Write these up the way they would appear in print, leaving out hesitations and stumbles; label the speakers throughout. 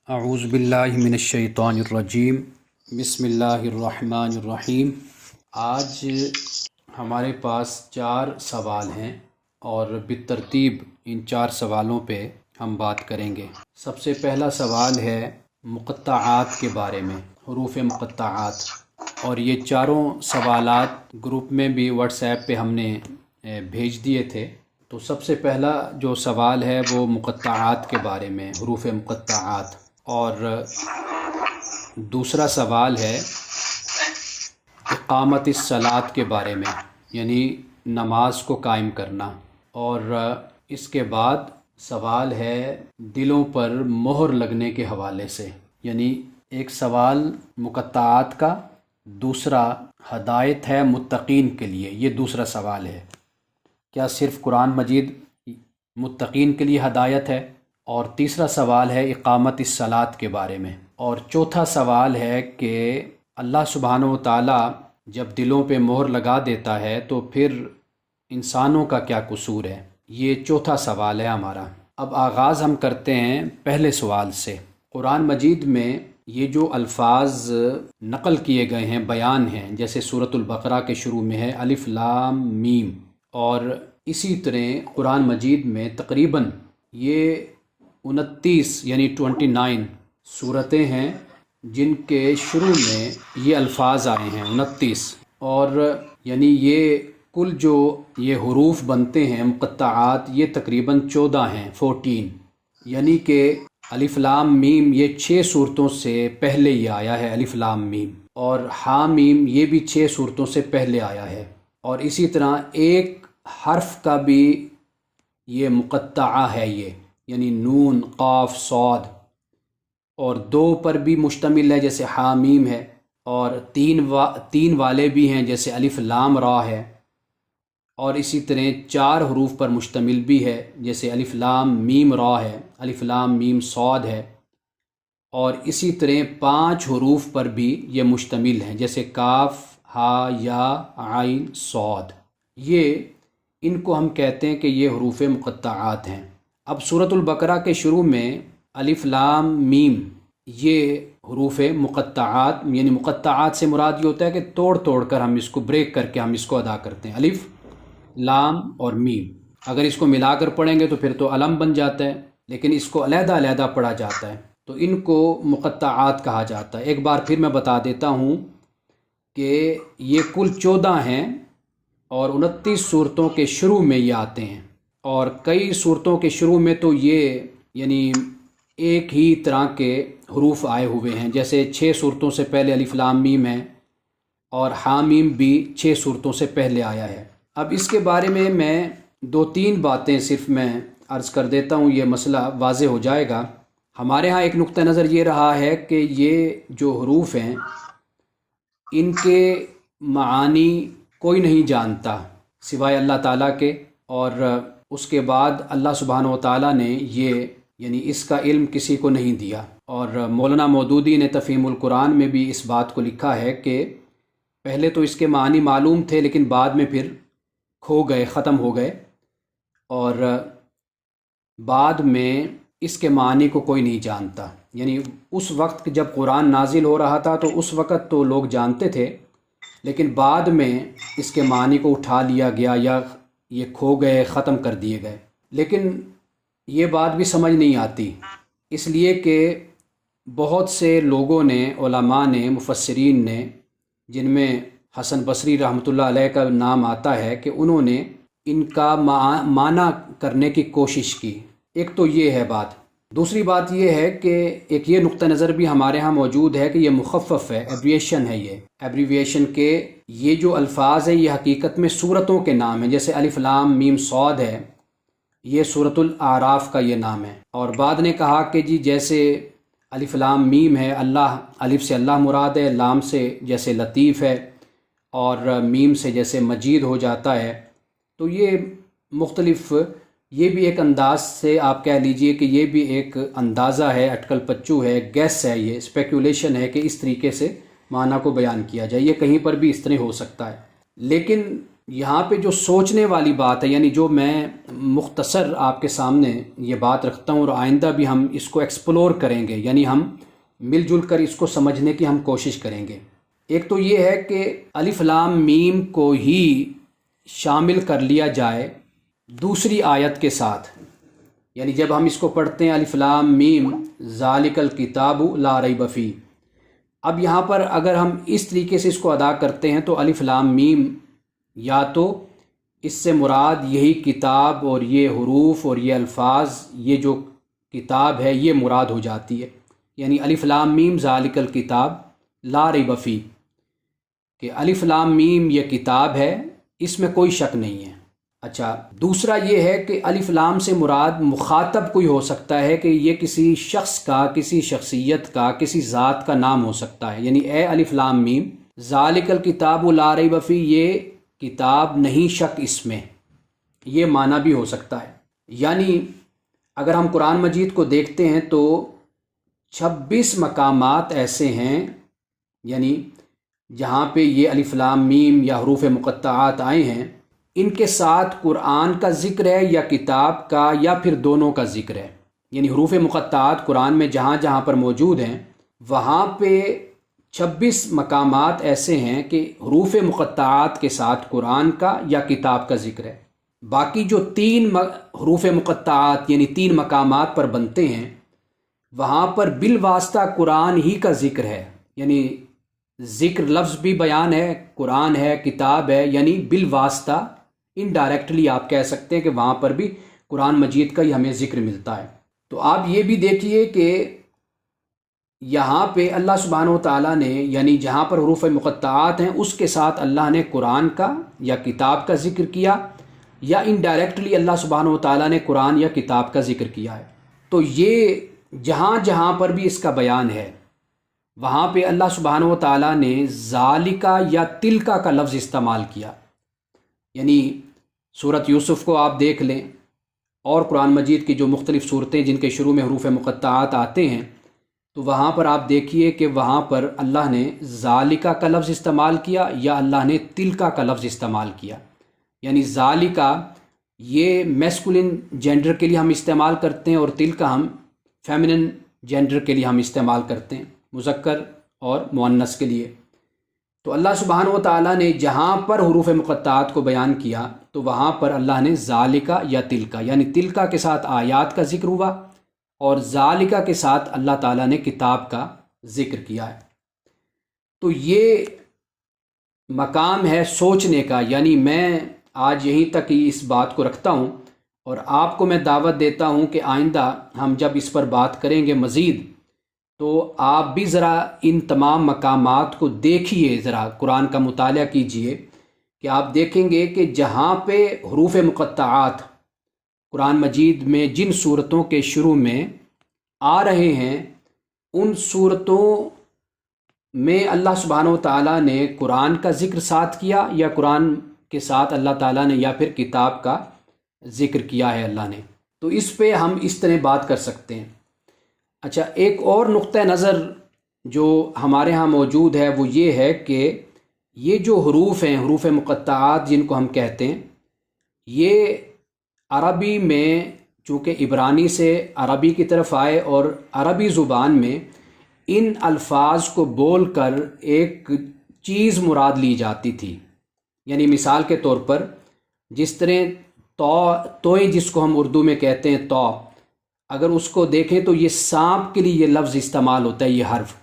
Speaker 1: اعوذ باللہ من الشیطان الرجیم بسم اللہ الرحمن الرحیم۔ آج ہمارے پاس 4 سوال ہیں اور بالترتیب ان 4 سوالوں پہ ہم بات کریں گے۔ سب سے پہلا سوال ہے مقطعات کے بارے میں، حروف مقطعات، اور یہ چاروں سوالات گروپ میں بھی واٹس ایپ پہ ہم نے بھیج دیے تھے۔ تو سب سے پہلا جو سوال ہے وہ مقطعات کے بارے میں، حروف مقطعات، اور دوسرا سوال ہے اقامت الصلاۃ کے بارے میں، یعنی نماز کو قائم کرنا، اور اس کے بعد سوال ہے دلوں پر مہر لگنے کے حوالے سے، یعنی ایک سوال مقطعات کا، دوسرا ہدایت ہے متقین کے لیے، یہ دوسرا سوال ہے، کیا صرف قرآن مجید متقین کے لیے ہدایت ہے؟ اور تیسرا سوال ہے اقامت الصلاۃ کے بارے میں، اور چوتھا سوال ہے کہ اللہ سبحانہ و تعالیٰ جب دلوں پہ مہر لگا دیتا ہے تو پھر انسانوں کا کیا قصور ہے؟ یہ چوتھا سوال ہے ہمارا۔ اب آغاز ہم کرتے ہیں پہلے سوال سے۔ قرآن مجید میں یہ جو الفاظ نقل کیے گئے ہیں، بیان ہیں، جیسے سورۃ البقرہ کے شروع میں ہے الف لام میم، اور اسی طرح قرآن مجید میں تقریباً یہ 29 یعنی 29 صورتیں ہیں جن کے شروع میں یہ الفاظ آئے ہیں، 29، اور یعنی یہ کل جو یہ حروف بنتے ہیں مقطعات، یہ تقریباً 14 ہیں، 14، یعنی کہ الف لام میم یہ 6 صورتوں سے پہلے یہ آیا ہے، الف لام میم، اور ہا میم یہ بھی 6 صورتوں سے پہلے آیا ہے، اور اسی طرح ایک حرف کا بھی یہ مقطعہ ہے، یہ یعنی نون، قاف، صاد، اور 2 پر بھی مشتمل ہے جیسے حامیم ہے، اور 3 والے بھی ہیں جیسے الف لام را ہے، اور اسی طرح 4 حروف پر مشتمل بھی ہے جیسے الف لام میم را ہے، الف لام میم صاد ہے، اور اسی طرح 5 حروف پر بھی یہ مشتمل ہیں جیسے کاف، ہا، یا، عین، صاد۔ یہ ان کو ہم کہتے ہیں کہ یہ حروف مقطعات ہیں۔ اب سورۃ البقرہ کے شروع میں الف لام میم یہ حروف مقطعات، یعنی مقطعات سے مراد یہ ہوتا ہے کہ توڑ توڑ کر ہم اس کو بریک کر کے ہم اس کو ادا کرتے ہیں، الف لام اور میم۔ اگر اس کو ملا کر پڑھیں گے تو پھر تو علم بن جاتا ہے، لیکن اس کو علیحدہ علیحدہ پڑھا جاتا ہے، تو ان کو مقطعات کہا جاتا ہے۔ ایک بار پھر میں بتا دیتا ہوں کہ یہ کل 14 ہیں اور 29 صورتوں کے شروع میں یہ آتے ہیں، اور کئی صورتوں کے شروع میں تو یہ یعنی ایک ہی طرح کے حروف آئے ہوئے ہیں، جیسے 6 صورتوں سے پہلے الف لام میم ہے، اور حامیم بھی 6 صورتوں سے پہلے آیا ہے۔ اب اس کے بارے میں 2-3 باتیں صرف میں عرض کر دیتا ہوں، یہ مسئلہ واضح ہو جائے گا۔ ہمارے ہاں ایک نقطہ نظر یہ رہا ہے کہ یہ جو حروف ہیں ان کے معانی کوئی نہیں جانتا سوائے اللہ تعالیٰ کے، اور اس کے بعد اللہ سبحانہ و تعالیٰ نے یہ یعنی اس کا علم کسی کو نہیں دیا، اور مولانا مودودی نے تفہیم القرآن میں بھی اس بات کو لکھا ہے کہ پہلے تو اس کے معنی معلوم تھے لیکن بعد میں پھر کھو گئے، ختم ہو گئے، اور بعد میں اس کے معنی کو کوئی نہیں جانتا، یعنی اس وقت جب قرآن نازل ہو رہا تھا تو اس وقت تو لوگ جانتے تھے، لیکن بعد میں اس کے معنی کو اٹھا لیا گیا یا یہ کھو گئے، ختم کر دیے گئے۔ لیکن یہ بات بھی سمجھ نہیں آتی، اس لیے کہ بہت سے لوگوں نے، علماء نے، مفسرین نے، جن میں حسن بصری رحمۃ اللہ علیہ کا نام آتا ہے، کہ انہوں نے ان کا معنی کرنے کی کوشش کی۔ ایک تو یہ ہے بات، دوسری بات یہ ہے کہ ایک یہ نقطہ نظر بھی ہمارے ہاں موجود ہے کہ یہ مخفف ہے، ایبریویشن ہے، یہ ایبریویشن کے یہ جو الفاظ ہیں یہ حقیقت میں صورتوں کے نام ہیں، جیسے الف لام میم صاد ہے، یہ سورۃ الاعراف کا یہ نام ہے۔ اور بعد نے کہا کہ جی جیسے الف لام میم ہے، اللہ، الف سے اللہ مراد ہے، لام سے جیسے لطیف ہے، اور میم سے جیسے مجید ہو جاتا ہے، تو یہ مختلف، یہ بھی ایک انداز سے آپ کہہ لیجئے کہ یہ بھی ایک اندازہ ہے، اٹکل پچو ہے، گیس ہے، یہ اسپیکولیشن ہے کہ اس طریقے سے معنی کو بیان کیا جائے، یہ کہیں پر بھی اس طرح ہو سکتا ہے۔ لیکن یہاں پہ جو سوچنے والی بات ہے، یعنی جو میں مختصر آپ کے سامنے یہ بات رکھتا ہوں، اور آئندہ بھی ہم اس کو ایکسپلور کریں گے، یعنی ہم مل جل کر اس کو سمجھنے کی ہم کوشش کریں گے۔ ایک تو یہ ہے کہ الف لام میم کو ہی شامل کر لیا جائے دوسری آیت کے ساتھ، یعنی جب ہم اس کو پڑھتے ہیں الف لام میم ذالک الکتاب لا ریب فیہ، اب یہاں پر اگر ہم اس طریقے سے اس کو ادا کرتے ہیں تو الف لام میم یا تو اس سے مراد یہی کتاب اور یہ حروف اور یہ الفاظ، یہ جو کتاب ہے یہ مراد ہو جاتی ہے، یعنی الف لام میم ذالک الکتاب لا ریب فیہ، کہ الف لام میم یہ کتاب ہے، اس میں کوئی شک نہیں ہے۔ اچھا، دوسرا یہ ہے کہ الف لام سے مراد مخاطب کوئی ہو سکتا ہے کہ یہ کسی شخص کا، کسی شخصیت کا، کسی ذات کا نام ہو سکتا ہے، یعنی اے الف لام میم ذالک الکتاب لا ریب فیہ، یہ کتاب نہیں شک اس میں، یہ معنی بھی ہو سکتا ہے۔ یعنی اگر ہم قرآن مجید کو دیکھتے ہیں تو 26 مقامات ایسے ہیں، یعنی جہاں پہ یہ الف لام میم یا حروف مقطعات آئے ہیں، ان کے ساتھ قرآن کا ذکر ہے یا کتاب کا یا پھر دونوں کا ذکر ہے، یعنی حروف مقطعات قرآن میں جہاں جہاں پر موجود ہیں وہاں پہ 26 مقامات ایسے ہیں کہ حروف مقطعات کے ساتھ قرآن کا یا کتاب کا ذکر ہے۔ باقی جو 3 حروف مقطعات یعنی 3 مقامات پر بنتے ہیں وہاں پر بالواسطہ قرآن ہی کا ذکر ہے، یعنی ذکر لفظ بھی بیان ہے، قرآن ہے، کتاب ہے، یعنی بالواسطہ انڈائریکٹلی آپ کہہ سکتے ہیں کہ وہاں پر بھی قرآن مجید کا ہی ہمیں ذکر ملتا ہے۔ تو آپ یہ بھی دیکھیے کہ یہاں پہ اللہ سبحانہ و تعالیٰ نے، یعنی جہاں پر حروف مقطعات ہیں اس کے ساتھ اللہ نے قرآن کا یا کتاب کا ذکر کیا، یا انڈائریکٹلی اللہ سبحانہ و تعالیٰ نے قرآن یا کتاب کا ذکر کیا ہے۔ تو یہ جہاں جہاں پر بھی اس کا بیان ہے وہاں پہ اللہ سبحانہ و تعالیٰ نے ذالکا یا تلکا کا لفظ استعمال کیا، یعنی سورۃ یوسف کو آپ دیکھ لیں اور قرآن مجید کی جو مختلف صورتیں جن کے شروع میں حروف مقطعات آتے ہیں، تو وہاں پر آپ دیکھیے کہ وہاں پر اللہ نے ذالکا کا لفظ استعمال کیا یا اللہ نے تلکا کا لفظ استعمال کیا، یعنی ذالکا یہ میسکولن جینڈر کے لیے ہم استعمال کرتے ہیں اور تلکا ہم فیمنن جینڈر کے لیے ہم استعمال کرتے ہیں، مذکر اور مؤنث کے لیے۔ تو اللہ سبحانہ و تعالیٰ نے جہاں پر حروف مقطعات کو بیان کیا تو وہاں پر اللہ نے ذالکا یا تلکا، یعنی تلکا کے ساتھ آیات کا ذکر ہوا اور ذالکا کے ساتھ اللہ تعالیٰ نے کتاب کا ذکر کیا ہے۔ تو یہ مقام ہے سوچنے کا، یعنی میں آج یہیں تک ہی اس بات کو رکھتا ہوں، اور آپ کو میں دعوت دیتا ہوں کہ آئندہ ہم جب اس پر بات کریں گے مزید تو آپ بھی ذرا ان تمام مقامات کو دیکھیے، ذرا قرآن کا مطالعہ کیجئے، کہ آپ دیکھیں گے کہ جہاں پہ حروف مقطعات قرآن مجید میں جن صورتوں کے شروع میں آ رہے ہیں ان صورتوں میں اللہ سبحانہ و تعالیٰ نے قرآن کا ذکر ساتھ کیا یا قرآن کے ساتھ اللہ تعالیٰ نے یا پھر کتاب کا ذکر کیا ہے اللہ نے۔ تو اس پہ ہم اس طرح بات کر سکتے ہیں۔ اچھا، ایک اور نقطہ نظر جو ہمارے ہاں موجود ہے وہ یہ ہے کہ یہ جو حروف ہیں، حروف مقطعات جن کو ہم کہتے ہیں، یہ عربی میں چونکہ عبرانی سے عربی کی طرف آئے اور عربی زبان میں ان الفاظ کو بول کر ایک چیز مراد لی جاتی تھی، یعنی مثال کے طور پر جس طرح توئیں جس کو ہم اردو میں کہتے ہیں تو، اگر اس کو دیکھیں تو یہ سانپ کے لیے یہ لفظ استعمال ہوتا ہے، یہ حرف،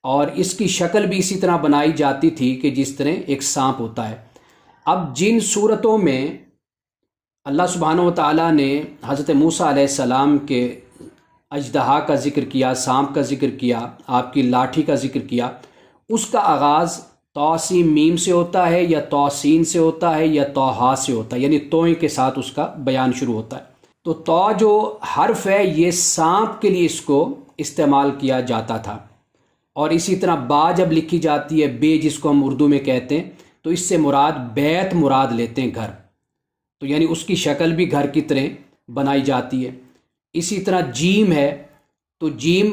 Speaker 1: اور اس کی شکل بھی اسی طرح بنائی جاتی تھی کہ جس طرح ایک سانپ ہوتا ہے۔ اب جن صورتوں میں اللہ سبحانہ و تعالیٰ نے حضرت موسیٰ علیہ السلام کے اژدہا کا ذکر کیا، سانپ کا ذکر کیا، آپ کی لاٹھی کا ذکر کیا، اس کا آغاز توسین میم سے ہوتا ہے یا توسین سے ہوتا ہے یا توہا سے ہوتا ہے، یعنی توئیں کے ساتھ اس کا بیان شروع ہوتا ہے۔ تو تو جو حرف ہے یہ سانپ کے لیے اس کو استعمال کیا جاتا تھا، اور اسی طرح با جب لکھی جاتی ہے، بے جس کو ہم اردو میں کہتے ہیں، تو اس سے مراد بیت مراد لیتے ہیں، گھر، تو یعنی اس کی شکل بھی گھر کی طرح بنائی جاتی ہے۔ اسی طرح جیم ہے، تو جیم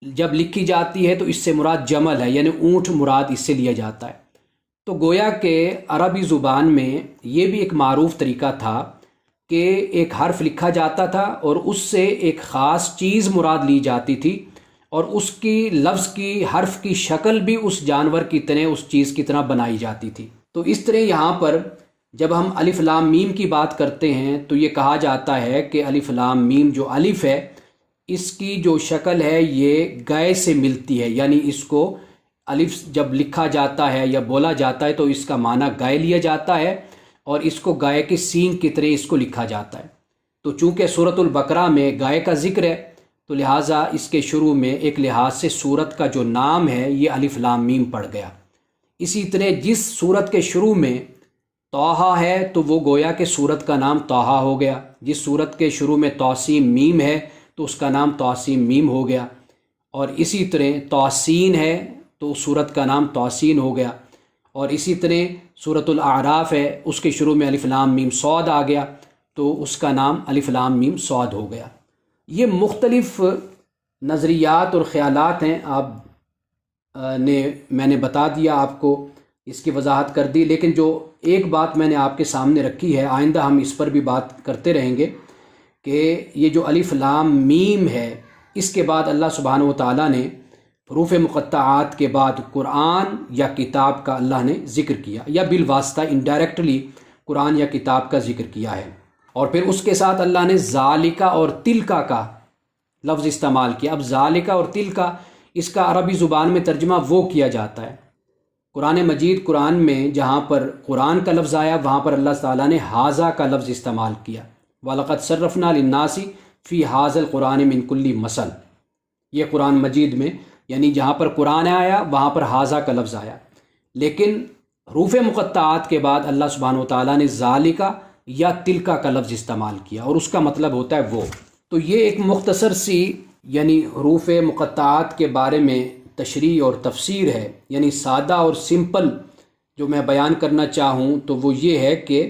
Speaker 1: جب لکھی جاتی ہے تو اس سے مراد جمل ہے، یعنی اونٹ مراد اس سے لیا جاتا ہے۔ تو گویا کہ عربی زبان میں یہ بھی ایک معروف طریقہ تھا کہ ایک حرف لکھا جاتا تھا اور اس سے ایک خاص چیز مراد لی جاتی تھی، اور اس کی لفظ کی حرف کی شکل بھی اس جانور کی طرح، اس چیز کی طرح بنائی جاتی تھی۔ تو اس طرح یہاں پر جب ہم الف لام میم کی بات کرتے ہیں تو یہ کہا جاتا ہے کہ الف لام میم جو الف ہے، اس کی جو شکل ہے یہ گائے سے ملتی ہے، یعنی اس کو الف جب لکھا جاتا ہے یا بولا جاتا ہے تو اس کا معنی گائے لیا جاتا ہے، اور اس کو گائے کی سینگ کی طرح اس کو لکھا جاتا ہے۔ تو چونکہ سورۃ البقرہ میں گائے کا ذکر ہے تو لہٰذا اس کے شروع میں ایک لحاظ سے سورت کا جو نام ہے یہ الف لام میم پڑ گیا۔ اسی طرح جس سورت کے شروع میں طٰہٰ ہے تو وہ گویا کہ سورت کا نام طٰہٰ ہو گیا، جس سورت کے شروع میں طاسیم میم ہے تو اس کا نام طاسیم میم ہو گیا، اور اسی طرح طاسین ہے تو سورت کا نام طاسین ہو گیا، اور اسی طرح سورۃ الاعراف ہے اس کے شروع میں الف لام میم صاد آ گیا تو اس کا نام الف لام میم صاد ہو گیا۔ یہ مختلف نظریات اور خیالات ہیں، میں نے بتا دیا آپ کو، اس کی وضاحت کر دی، لیکن جو ایک بات میں نے آپ کے سامنے رکھی ہے، آئندہ ہم اس پر بھی بات کرتے رہیں گے کہ یہ جو الف لام میم ہے اس کے بعد اللہ سبحانہ و تعالیٰ نے حروف مقطعات کے بعد قرآن یا کتاب کا اللہ نے ذکر کیا، یا بالواسطہ انڈائریکٹلی قرآن یا کتاب کا ذکر کیا ہے، اور پھر اس کے ساتھ اللہ نے ذالکا اور تلکا کا لفظ استعمال کیا۔ اب ذالکا اور تلکا اس کا عربی زبان میں ترجمہ وہ کیا جاتا ہے، قرآن مجید قرآن میں جہاں پر قرآن کا لفظ آیا وہاں پر اللہ تعالیٰ نے ھذا کا لفظ استعمال کیا، وَلَقَدْ صَرَّفْنَا لِلنَّاسِ فِي ھذَا الْقُرْآنِ مِنْ كُلِّ مَثَلٍ، یہ قرآن مجید میں یعنی جہاں پر قرآن آیا وہاں پر ھذا کا لفظ آیا، لیکن حروف مقطعات کے بعد اللہ سبحانہ و تعالیٰ نے ذالکا یا تلکا کا لفظ استعمال کیا، اور اس کا مطلب ہوتا ہے وہ۔ تو یہ ایک مختصر سی یعنی حروف مقطعات کے بارے میں تشریح اور تفسیر ہے، یعنی سادہ اور سمپل جو میں بیان کرنا چاہوں تو وہ یہ ہے کہ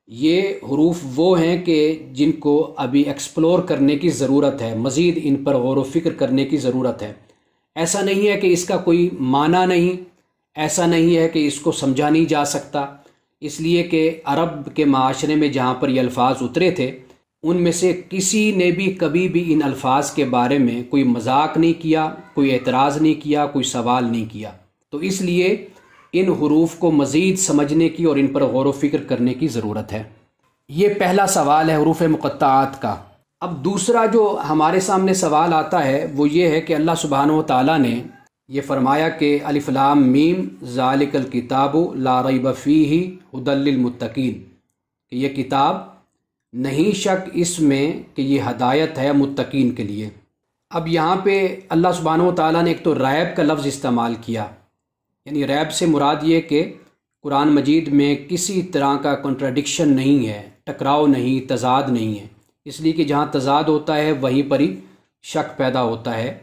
Speaker 1: یہ حروف وہ ہیں کہ جن کو ابھی ایکسپلور کرنے کی ضرورت ہے، مزید ان پر غور و فکر کرنے کی ضرورت ہے۔ ایسا نہیں ہے کہ اس کا کوئی معنی نہیں، ایسا نہیں ہے کہ اس کو سمجھا نہیں جا سکتا، اس لیے کہ عرب کے معاشرے میں جہاں پر یہ الفاظ اترے تھے ان میں سے کسی نے بھی کبھی بھی ان الفاظ کے بارے میں کوئی مذاق نہیں کیا، کوئی اعتراض نہیں کیا، کوئی سوال نہیں کیا، تو اس لیے ان حروف کو مزید سمجھنے کی اور ان پر غور و فکر کرنے کی ضرورت ہے۔ یہ پہلا سوال ہے حروف مقطعات کا۔ اب دوسرا جو ہمارے سامنے سوال آتا ہے وہ یہ ہے کہ اللہ سبحانہ و تعالیٰ نے یہ فرمایا کہ الف لام میم ذالک الکتاب لا ریب فیہ ھدی للمتقین، کہ یہ کتاب نہیں شک اس میں کہ یہ ہدایت ہے متقین کے لیے۔ اب یہاں پہ اللہ سبحانہ و تعالیٰ نے ایک تو ریب کا لفظ استعمال کیا، یعنی ریب سے مراد یہ کہ قرآن مجید میں کسی طرح کا کنٹراڈکشن نہیں ہے، ٹکراؤ نہیں، تضاد نہیں ہے، اس لیے کہ جہاں تضاد ہوتا ہے وہیں پر ہی شک پیدا ہوتا ہے،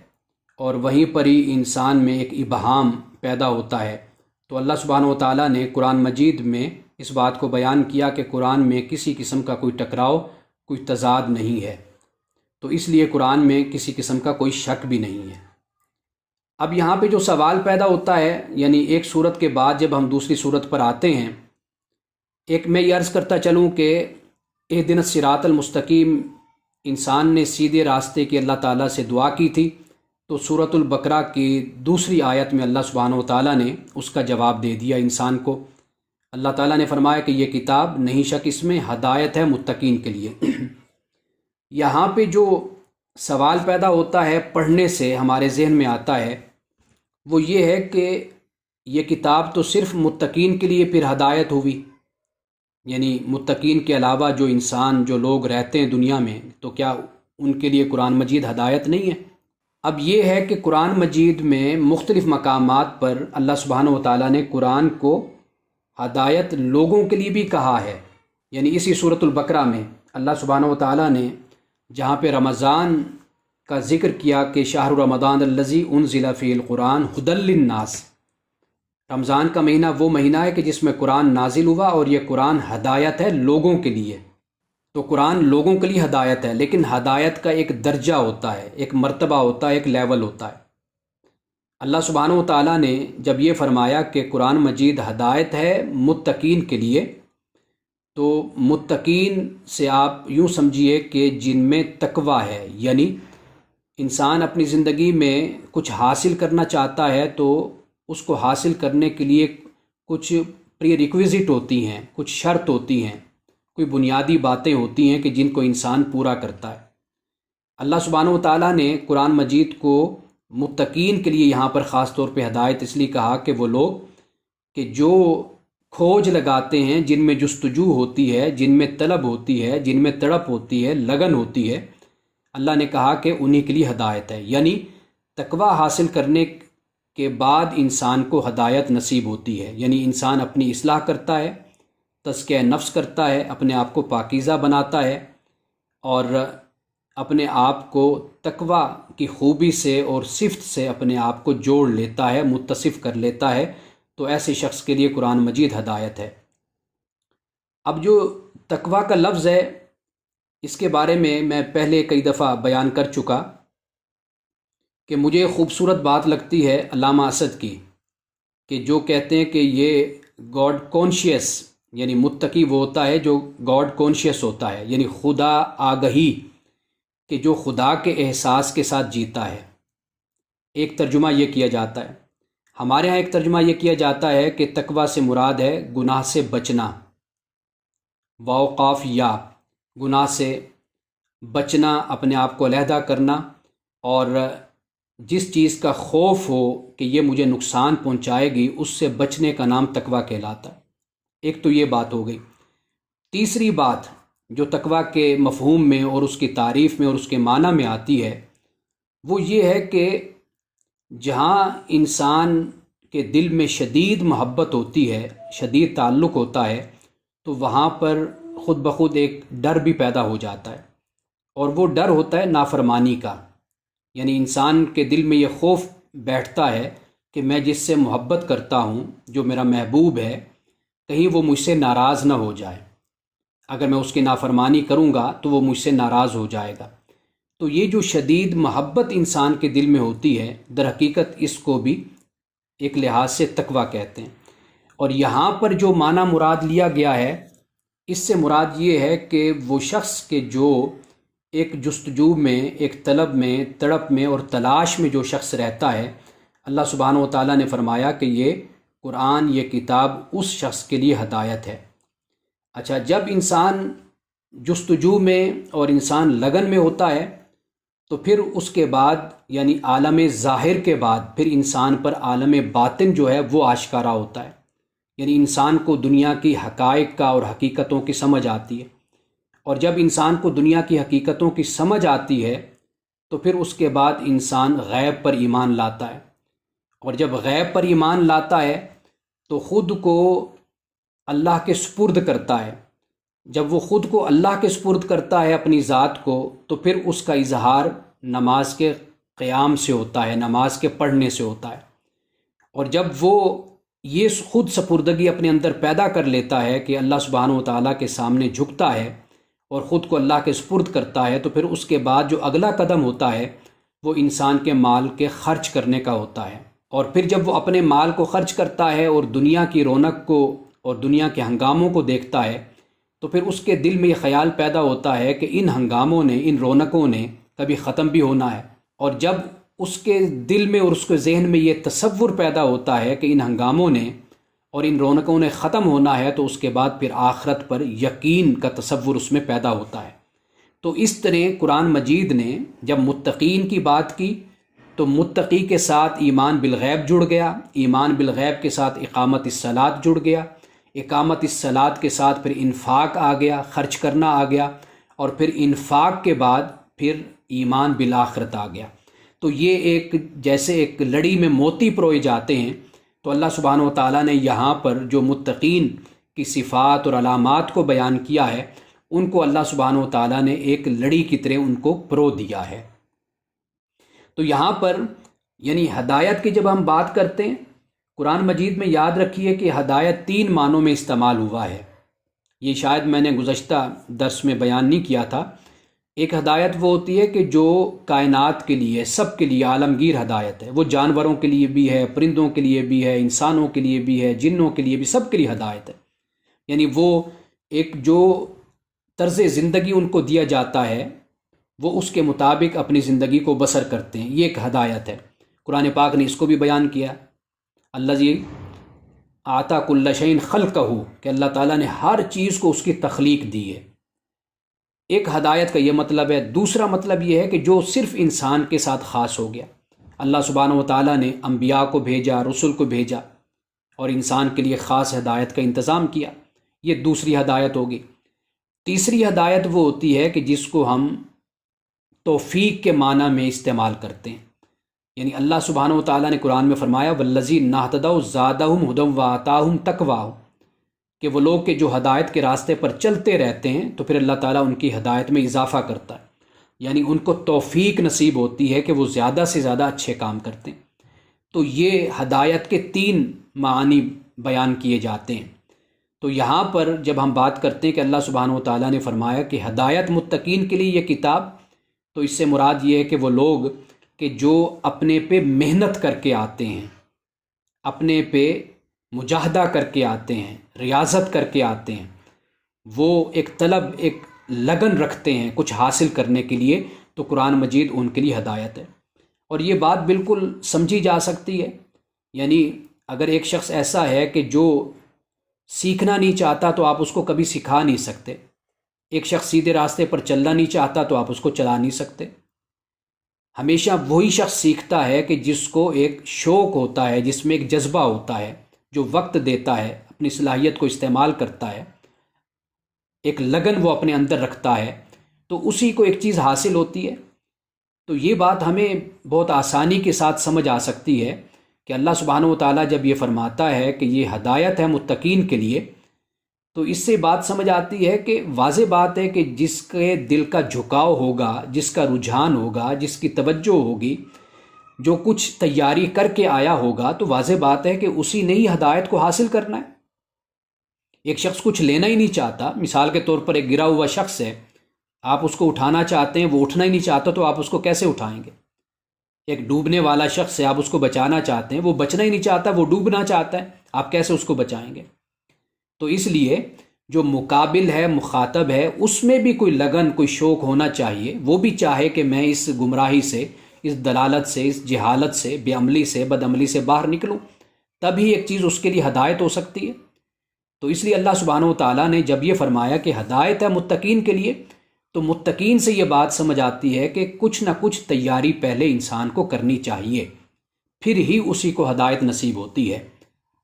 Speaker 1: اور وہیں پر ہی انسان میں ایک ابہام پیدا ہوتا ہے۔ تو اللہ سبحانہ و تعالیٰ نے قرآن مجید میں اس بات کو بیان کیا کہ قرآن میں کسی قسم کا کوئی ٹکراؤ، کوئی تضاد نہیں ہے، تو اس لیے قرآن میں کسی قسم کا کوئی شک بھی نہیں ہے۔ اب یہاں پہ جو سوال پیدا ہوتا ہے، یعنی ایک صورت کے بعد جب ہم دوسری صورت پر آتے ہیں، ایک میں یہ عرض کرتا چلوں کہ اہدنا الصراط المستقیم انسان نے سیدھے راستے کی اللہ تعالیٰ سے دعا کی تھی، تو سورۃ البقرہ کی دوسری آیت میں اللہ سبحانہ و تعالیٰ نے اس کا جواب دے دیا انسان کو۔ اللہ تعالیٰ نے فرمایا کہ یہ کتاب نہیں شک اس میں ہدایت ہے متقین کے لیے۔ یہاں پہ جو سوال پیدا ہوتا ہے پڑھنے سے ہمارے ذہن میں آتا ہے وہ یہ ہے کہ یہ کتاب تو صرف متقین کے لیے پھر ہدایت ہوئی، یعنی متقین کے علاوہ جو انسان جو لوگ رہتے ہیں دنیا میں تو کیا ان کے لیے قرآن مجید ہدایت نہیں ہے؟ اب یہ ہے کہ قرآن مجید میں مختلف مقامات پر اللہ سبحانہ و تعالیٰ نے قرآن کو ہدایت لوگوں کے لیے بھی کہا ہے، یعنی اسی سورۃ البقرہ میں اللہ سبحانہ و تعالیٰ نے جہاں پہ رمضان کا ذکر کیا کہ شہر رمضان الذی انزل فیہ القرآن ھدی للناس، رمضان کا مہینہ وہ مہینہ ہے کہ جس میں قرآن نازل ہوا اور یہ قرآن ہدایت ہے لوگوں کے لیے۔ تو قرآن لوگوں کے لیے ہدایت ہے، لیکن ہدایت کا ایک درجہ ہوتا ہے، ایک مرتبہ ہوتا ہے، ایک لیول ہوتا ہے۔ اللہ سبحانہ و تعالیٰ نے جب یہ فرمایا کہ قرآن مجید ہدایت ہے متقین کے لیے، تو متقین سے آپ یوں سمجھیے کہ جن میں تقوی ہے، یعنی انسان اپنی زندگی میں کچھ حاصل کرنا چاہتا ہے تو اس کو حاصل کرنے کے لیے کچھ پری ریکویزٹ ہوتی ہیں، کچھ شرط ہوتی ہیں، کوئی بنیادی باتیں ہوتی ہیں کہ جن کو انسان پورا کرتا ہے۔ اللہ سبحانہ و تعالیٰ نے قرآن مجید کو متقین کے لیے یہاں پر خاص طور پہ ہدایت اس لیے کہا کہ وہ لوگ کہ جو کھوج لگاتے ہیں، جن میں جستجو ہوتی ہے، جن میں طلب ہوتی ہے، جن میں تڑپ ہوتی ہے، لگن ہوتی ہے، اللہ نے کہا کہ انہی کے لیے ہدایت ہے۔ یعنی تقوی حاصل کرنے کے بعد انسان کو ہدایت نصیب ہوتی ہے، یعنی انسان اپنی اصلاح کرتا ہے، تزکیہ نفس کرتا ہے، اپنے آپ کو پاکیزہ بناتا ہے اور اپنے آپ کو تقوی کی خوبی سے اور صفت سے اپنے آپ کو جوڑ لیتا ہے، متصف کر لیتا ہے، تو ایسے شخص کے لیے قرآن مجید ہدایت ہے۔ اب جو تقوی کا لفظ ہے، اس کے بارے میں پہلے کئی دفعہ بیان کر چکا کہ مجھے خوبصورت بات لگتی ہے علامہ اسد کی، کہ جو کہتے ہیں کہ یہ گاڈ کانشیس، یعنی متقی وہ ہوتا ہے جو گاڈ کانشیس ہوتا ہے، یعنی خدا آگہی، کہ جو خدا کے احساس کے ساتھ جیتا ہے۔ ایک ترجمہ یہ کیا جاتا ہے، ہمارے ہاں ایک ترجمہ یہ کیا جاتا ہے کہ تقوی سے مراد ہے گناہ سے بچنا، واو قاف یا، گناہ سے بچنا، اپنے آپ کو علیحدہ کرنا، اور جس چیز کا خوف ہو کہ یہ مجھے نقصان پہنچائے گی، اس سے بچنے کا نام تقوی کہلاتا ہے۔ ایک تو یہ بات ہو گئی۔ تیسری بات جو تقوی کے مفہوم میں اور اس کی تعریف میں اور اس کے معنی میں آتی ہے، وہ یہ ہے کہ جہاں انسان کے دل میں شدید محبت ہوتی ہے، شدید تعلق ہوتا ہے، تو وہاں پر خود بخود ایک ڈر بھی پیدا ہو جاتا ہے، اور وہ ڈر ہوتا ہے نافرمانی کا۔ یعنی انسان کے دل میں یہ خوف بیٹھتا ہے کہ میں جس سے محبت کرتا ہوں، جو میرا محبوب ہے، کہیں وہ مجھ سے ناراض نہ ہو جائے، اگر میں اس کی نافرمانی کروں گا تو وہ مجھ سے ناراض ہو جائے گا۔ تو یہ جو شدید محبت انسان کے دل میں ہوتی ہے، در حقیقت اس کو بھی ایک لحاظ سے تقوی کہتے ہیں۔ اور یہاں پر جو معنی مراد لیا گیا ہے، اس سے مراد یہ ہے کہ وہ شخص کے جو ایک جستجو میں، ایک طلب میں، تڑپ میں اور تلاش میں جو شخص رہتا ہے، اللہ سبحانہ و تعالیٰ نے فرمایا کہ یہ قرآن، یہ کتاب اس شخص کے لیے ہدایت ہے۔ اچھا، جب انسان جستجو میں اور انسان لگن میں ہوتا ہے، تو پھر اس کے بعد یعنی عالم ظاہر کے بعد پھر انسان پر عالم باطن جو ہے وہ آشکارا ہوتا ہے، یعنی انسان کو دنیا کی حقائق کا اور حقیقتوں کی سمجھ آتی ہے۔ اور جب انسان کو دنیا کی حقیقتوں کی سمجھ آتی ہے تو پھر اس کے بعد انسان غیب پر ایمان لاتا ہے، اور جب غیب پر ایمان لاتا ہے تو خود کو اللہ کے سپرد کرتا ہے۔ جب وہ خود کو اللہ کے سپرد کرتا ہے، اپنی ذات کو، تو پھر اس کا اظہار نماز کے قیام سے ہوتا ہے، نماز کے پڑھنے سے ہوتا ہے۔ اور جب وہ یہ خود سپردگی اپنے اندر پیدا کر لیتا ہے کہ اللہ سبحانہ و تعالیٰ کے سامنے جھکتا ہے اور خود کو اللہ کے سپرد کرتا ہے، تو پھر اس کے بعد جو اگلا قدم ہوتا ہے وہ انسان کے مال کے خرچ کرنے کا ہوتا ہے۔ اور پھر جب وہ اپنے مال کو خرچ کرتا ہے اور دنیا کی رونق کو اور دنیا کے ہنگاموں کو دیکھتا ہے، تو پھر اس کے دل میں یہ خیال پیدا ہوتا ہے کہ ان ہنگاموں نے، ان رونقوں نے کبھی ختم بھی ہونا ہے۔ اور جب اس کے دل میں اور اس کے ذہن میں یہ تصور پیدا ہوتا ہے کہ ان ہنگاموں نے اور ان رونقوں نے ختم ہونا ہے، تو اس کے بعد پھر آخرت پر یقین کا تصور اس میں پیدا ہوتا ہے۔ تو اس طرح قرآن مجید نے جب متقین کی بات کی تو متقی کے ساتھ ایمان بالغیب جڑ گیا، ایمان بالغیب کے ساتھ اقامت الصلاۃ جڑ گیا، اقامت الصلاۃ کے ساتھ پھر انفاق آ گیا، خرچ کرنا آ گیا، اور پھر انفاق کے بعد پھر ایمان بالآخرت آ گیا۔ تو یہ ایک جیسے ایک لڑی میں موتی پروئے جاتے ہیں، تو اللہ سبحانہ و تعالیٰ نے یہاں پر جو متقین کی صفات اور علامات کو بیان کیا ہے، ان کو اللہ سبحانہ و تعالیٰ نے ایک لڑی کی طرح ان کو پرو دیا ہے۔ تو یہاں پر یعنی ہدایت کی جب ہم بات کرتے ہیں، قرآن مجید میں یاد رکھیے کہ ہدایت 3 معنوں میں استعمال ہوا ہے۔ یہ شاید میں نے گزشتہ درس میں بیان نہیں کیا تھا۔ ایک ہدایت وہ ہوتی ہے کہ جو کائنات کے لیے، سب کے لیے عالمگیر ہدایت ہے، وہ جانوروں کے لیے بھی ہے، پرندوں کے لیے بھی ہے، انسانوں کے لیے بھی ہے، جنوں کے لیے بھی، سب کے لیے ہدایت ہے۔ یعنی وہ ایک جو طرز زندگی ان کو دیا جاتا ہے وہ اس کے مطابق اپنی زندگی کو بسر کرتے ہیں، یہ ایک ہدایت ہے۔ قرآن پاک نے اس کو بھی بیان کیا، الذی آتا کل شیء خلقہ، کہ اللہ تعالیٰ نے ہر چیز کو اس کی تخلیق دی ہے۔ ایک ہدایت کا یہ مطلب ہے۔ دوسرا مطلب یہ ہے کہ جو صرف انسان کے ساتھ خاص ہو گیا، اللہ سبحانہ و تعالیٰ نے انبیاء کو بھیجا، رسل کو بھیجا اور انسان کے لیے خاص ہدایت کا انتظام کیا، یہ دوسری ہدایت ہوگی۔ تیسری ہدایت وہ ہوتی ہے کہ جس کو ہم توفیق کے معنی میں استعمال کرتے ہیں، یعنی اللہ سبحانہ و تعالیٰ نے قرآن میں فرمایا والذین اہتدوا زادہم ھدی وآتاہم تقواہم، کہ وہ لوگ کہ جو ہدایت کے راستے پر چلتے رہتے ہیں تو پھر اللہ تعالیٰ ان کی ہدایت میں اضافہ کرتا ہے، یعنی ان کو توفیق نصیب ہوتی ہے کہ وہ زیادہ سے زیادہ اچھے کام کرتے ہیں۔ تو یہ ہدایت کے 3 معانی بیان کیے جاتے ہیں۔ تو یہاں پر جب ہم بات کرتے ہیں کہ اللہ سبحانہ و تعالیٰ نے فرمایا کہ ہدایت متقین کے لیے یہ کتاب، تو اس سے مراد یہ ہے کہ وہ لوگ کہ جو اپنے پہ محنت کر کے آتے ہیں، اپنے پہ مجاہدہ کر کے آتے ہیں، ریاضت کر کے آتے ہیں، وہ ایک طلب، ایک لگن رکھتے ہیں کچھ حاصل کرنے کے لیے، تو قرآن مجید ان کے لیے ہدایت ہے۔ اور یہ بات بالکل سمجھی جا سکتی ہے، یعنی اگر ایک شخص ایسا ہے کہ جو سیکھنا نہیں چاہتا تو آپ اس کو کبھی سکھا نہیں سکتے، ایک شخص سیدھے راستے پر چلنا نہیں چاہتا تو آپ اس کو چلا نہیں سکتے۔ ہمیشہ وہی شخص سیکھتا ہے کہ جس کو ایک شوق ہوتا ہے، جس میں ایک جذبہ ہوتا ہے، جو وقت دیتا ہے، اپنی صلاحیت کو استعمال کرتا ہے، ایک لگن وہ اپنے اندر رکھتا ہے، تو اسی کو ایک چیز حاصل ہوتی ہے۔ تو یہ بات ہمیں بہت آسانی کے ساتھ سمجھ آ سکتی ہے کہ اللہ سبحانہ و تعالیٰ جب یہ فرماتا ہے کہ یہ ہدایت ہے متقین کے لیے، تو اس سے بات سمجھ آتی ہے کہ واضح بات ہے کہ جس کے دل کا جھکاؤ ہوگا، جس کا رجحان ہوگا، جس کی توجہ ہوگی، جو کچھ تیاری کر کے آیا ہوگا، تو واضح بات ہے کہ اسی نے ہی ہدایت کو حاصل کرنا ہے۔ ایک شخص کچھ لینا ہی نہیں چاہتا، مثال کے طور پر ایک گرا ہوا شخص ہے، آپ اس کو اٹھانا چاہتے ہیں، وہ اٹھنا ہی نہیں چاہتا، تو آپ اس کو کیسے اٹھائیں گے؟ ایک ڈوبنے والا شخص ہے، آپ اس کو بچانا چاہتے ہیں، وہ بچنا ہی نہیں چاہتا، وہ ڈوبنا چاہتا ہے، آپ کیسے اس کو بچائیں گے؟ تو اس لیے جو مقابل ہے، مخاطب ہے، اس میں بھی کوئی لگن، کوئی شوق ہونا چاہیے، وہ بھی چاہے کہ میں اس گمراہی سے، اس دلالت سے، اس جہالت سے، بے عملی سے، بد عملی سے باہر نکلوں، تبھی ایک چیز اس کے لیے ہدایت ہو سکتی ہے۔ تو اس لیے اللہ سبحانہ و تعالیٰ نے جب یہ فرمایا کہ ہدایت ہے متقین کے لیے، تو متقین سے یہ بات سمجھ آتی ہے کہ کچھ نہ کچھ تیاری پہلے انسان کو کرنی چاہیے، پھر ہی اسی کو ہدایت نصیب ہوتی ہے،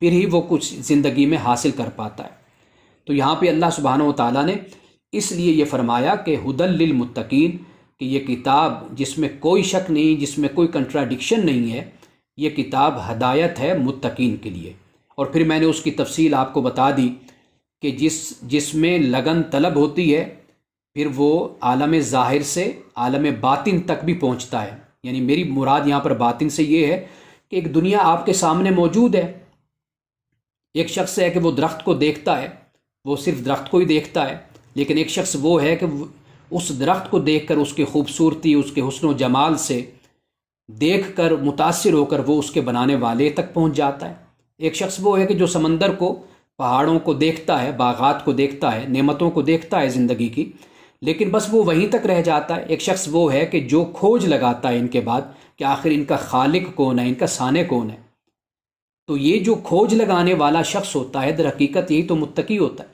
Speaker 1: پھر ہی وہ کچھ زندگی میں حاصل کر پاتا ہے۔ تو یہاں پہ اللہ سبحانہ و تعالیٰ نے اس لیے یہ فرمایا کہ ھدی للمتقین، کہ یہ کتاب جس میں کوئی شک نہیں، جس میں کوئی کنٹراڈکشن نہیں ہے، یہ کتاب ہدایت ہے متقین کے لیے۔ اور پھر میں نے اس کی تفصیل آپ کو بتا دی کہ جس میں لگن طلب ہوتی ہے، پھر وہ عالم ظاہر سے عالم باطن تک بھی پہنچتا ہے۔ یعنی میری مراد یہاں پر باطن سے یہ ہے کہ ایک دنیا آپ کے سامنے موجود ہے، ایک شخص ہے کہ وہ درخت کو دیکھتا ہے، وہ صرف درخت کو ہی دیکھتا ہے، لیکن ایک شخص وہ ہے کہ اس درخت کو دیکھ کر اس کی خوبصورتی، اس کے حسن و جمال سے دیکھ کر متاثر ہو کر وہ اس کے بنانے والے تک پہنچ جاتا ہے۔ ایک شخص وہ ہے کہ جو سمندر کو، پہاڑوں کو دیکھتا ہے، باغات کو دیکھتا ہے، نعمتوں کو دیکھتا ہے زندگی کی، لیکن بس وہ وہیں تک رہ جاتا ہے۔ ایک شخص وہ ہے کہ جو کھوج لگاتا ہے ان کے بعد کہ آخر ان کا خالق کون ہے، ان کا صانع کون ہے۔ تو یہ جو کھوج لگانے والا شخص ہوتا ہے، در حقیقت یہی تو متقی ہوتا ہے،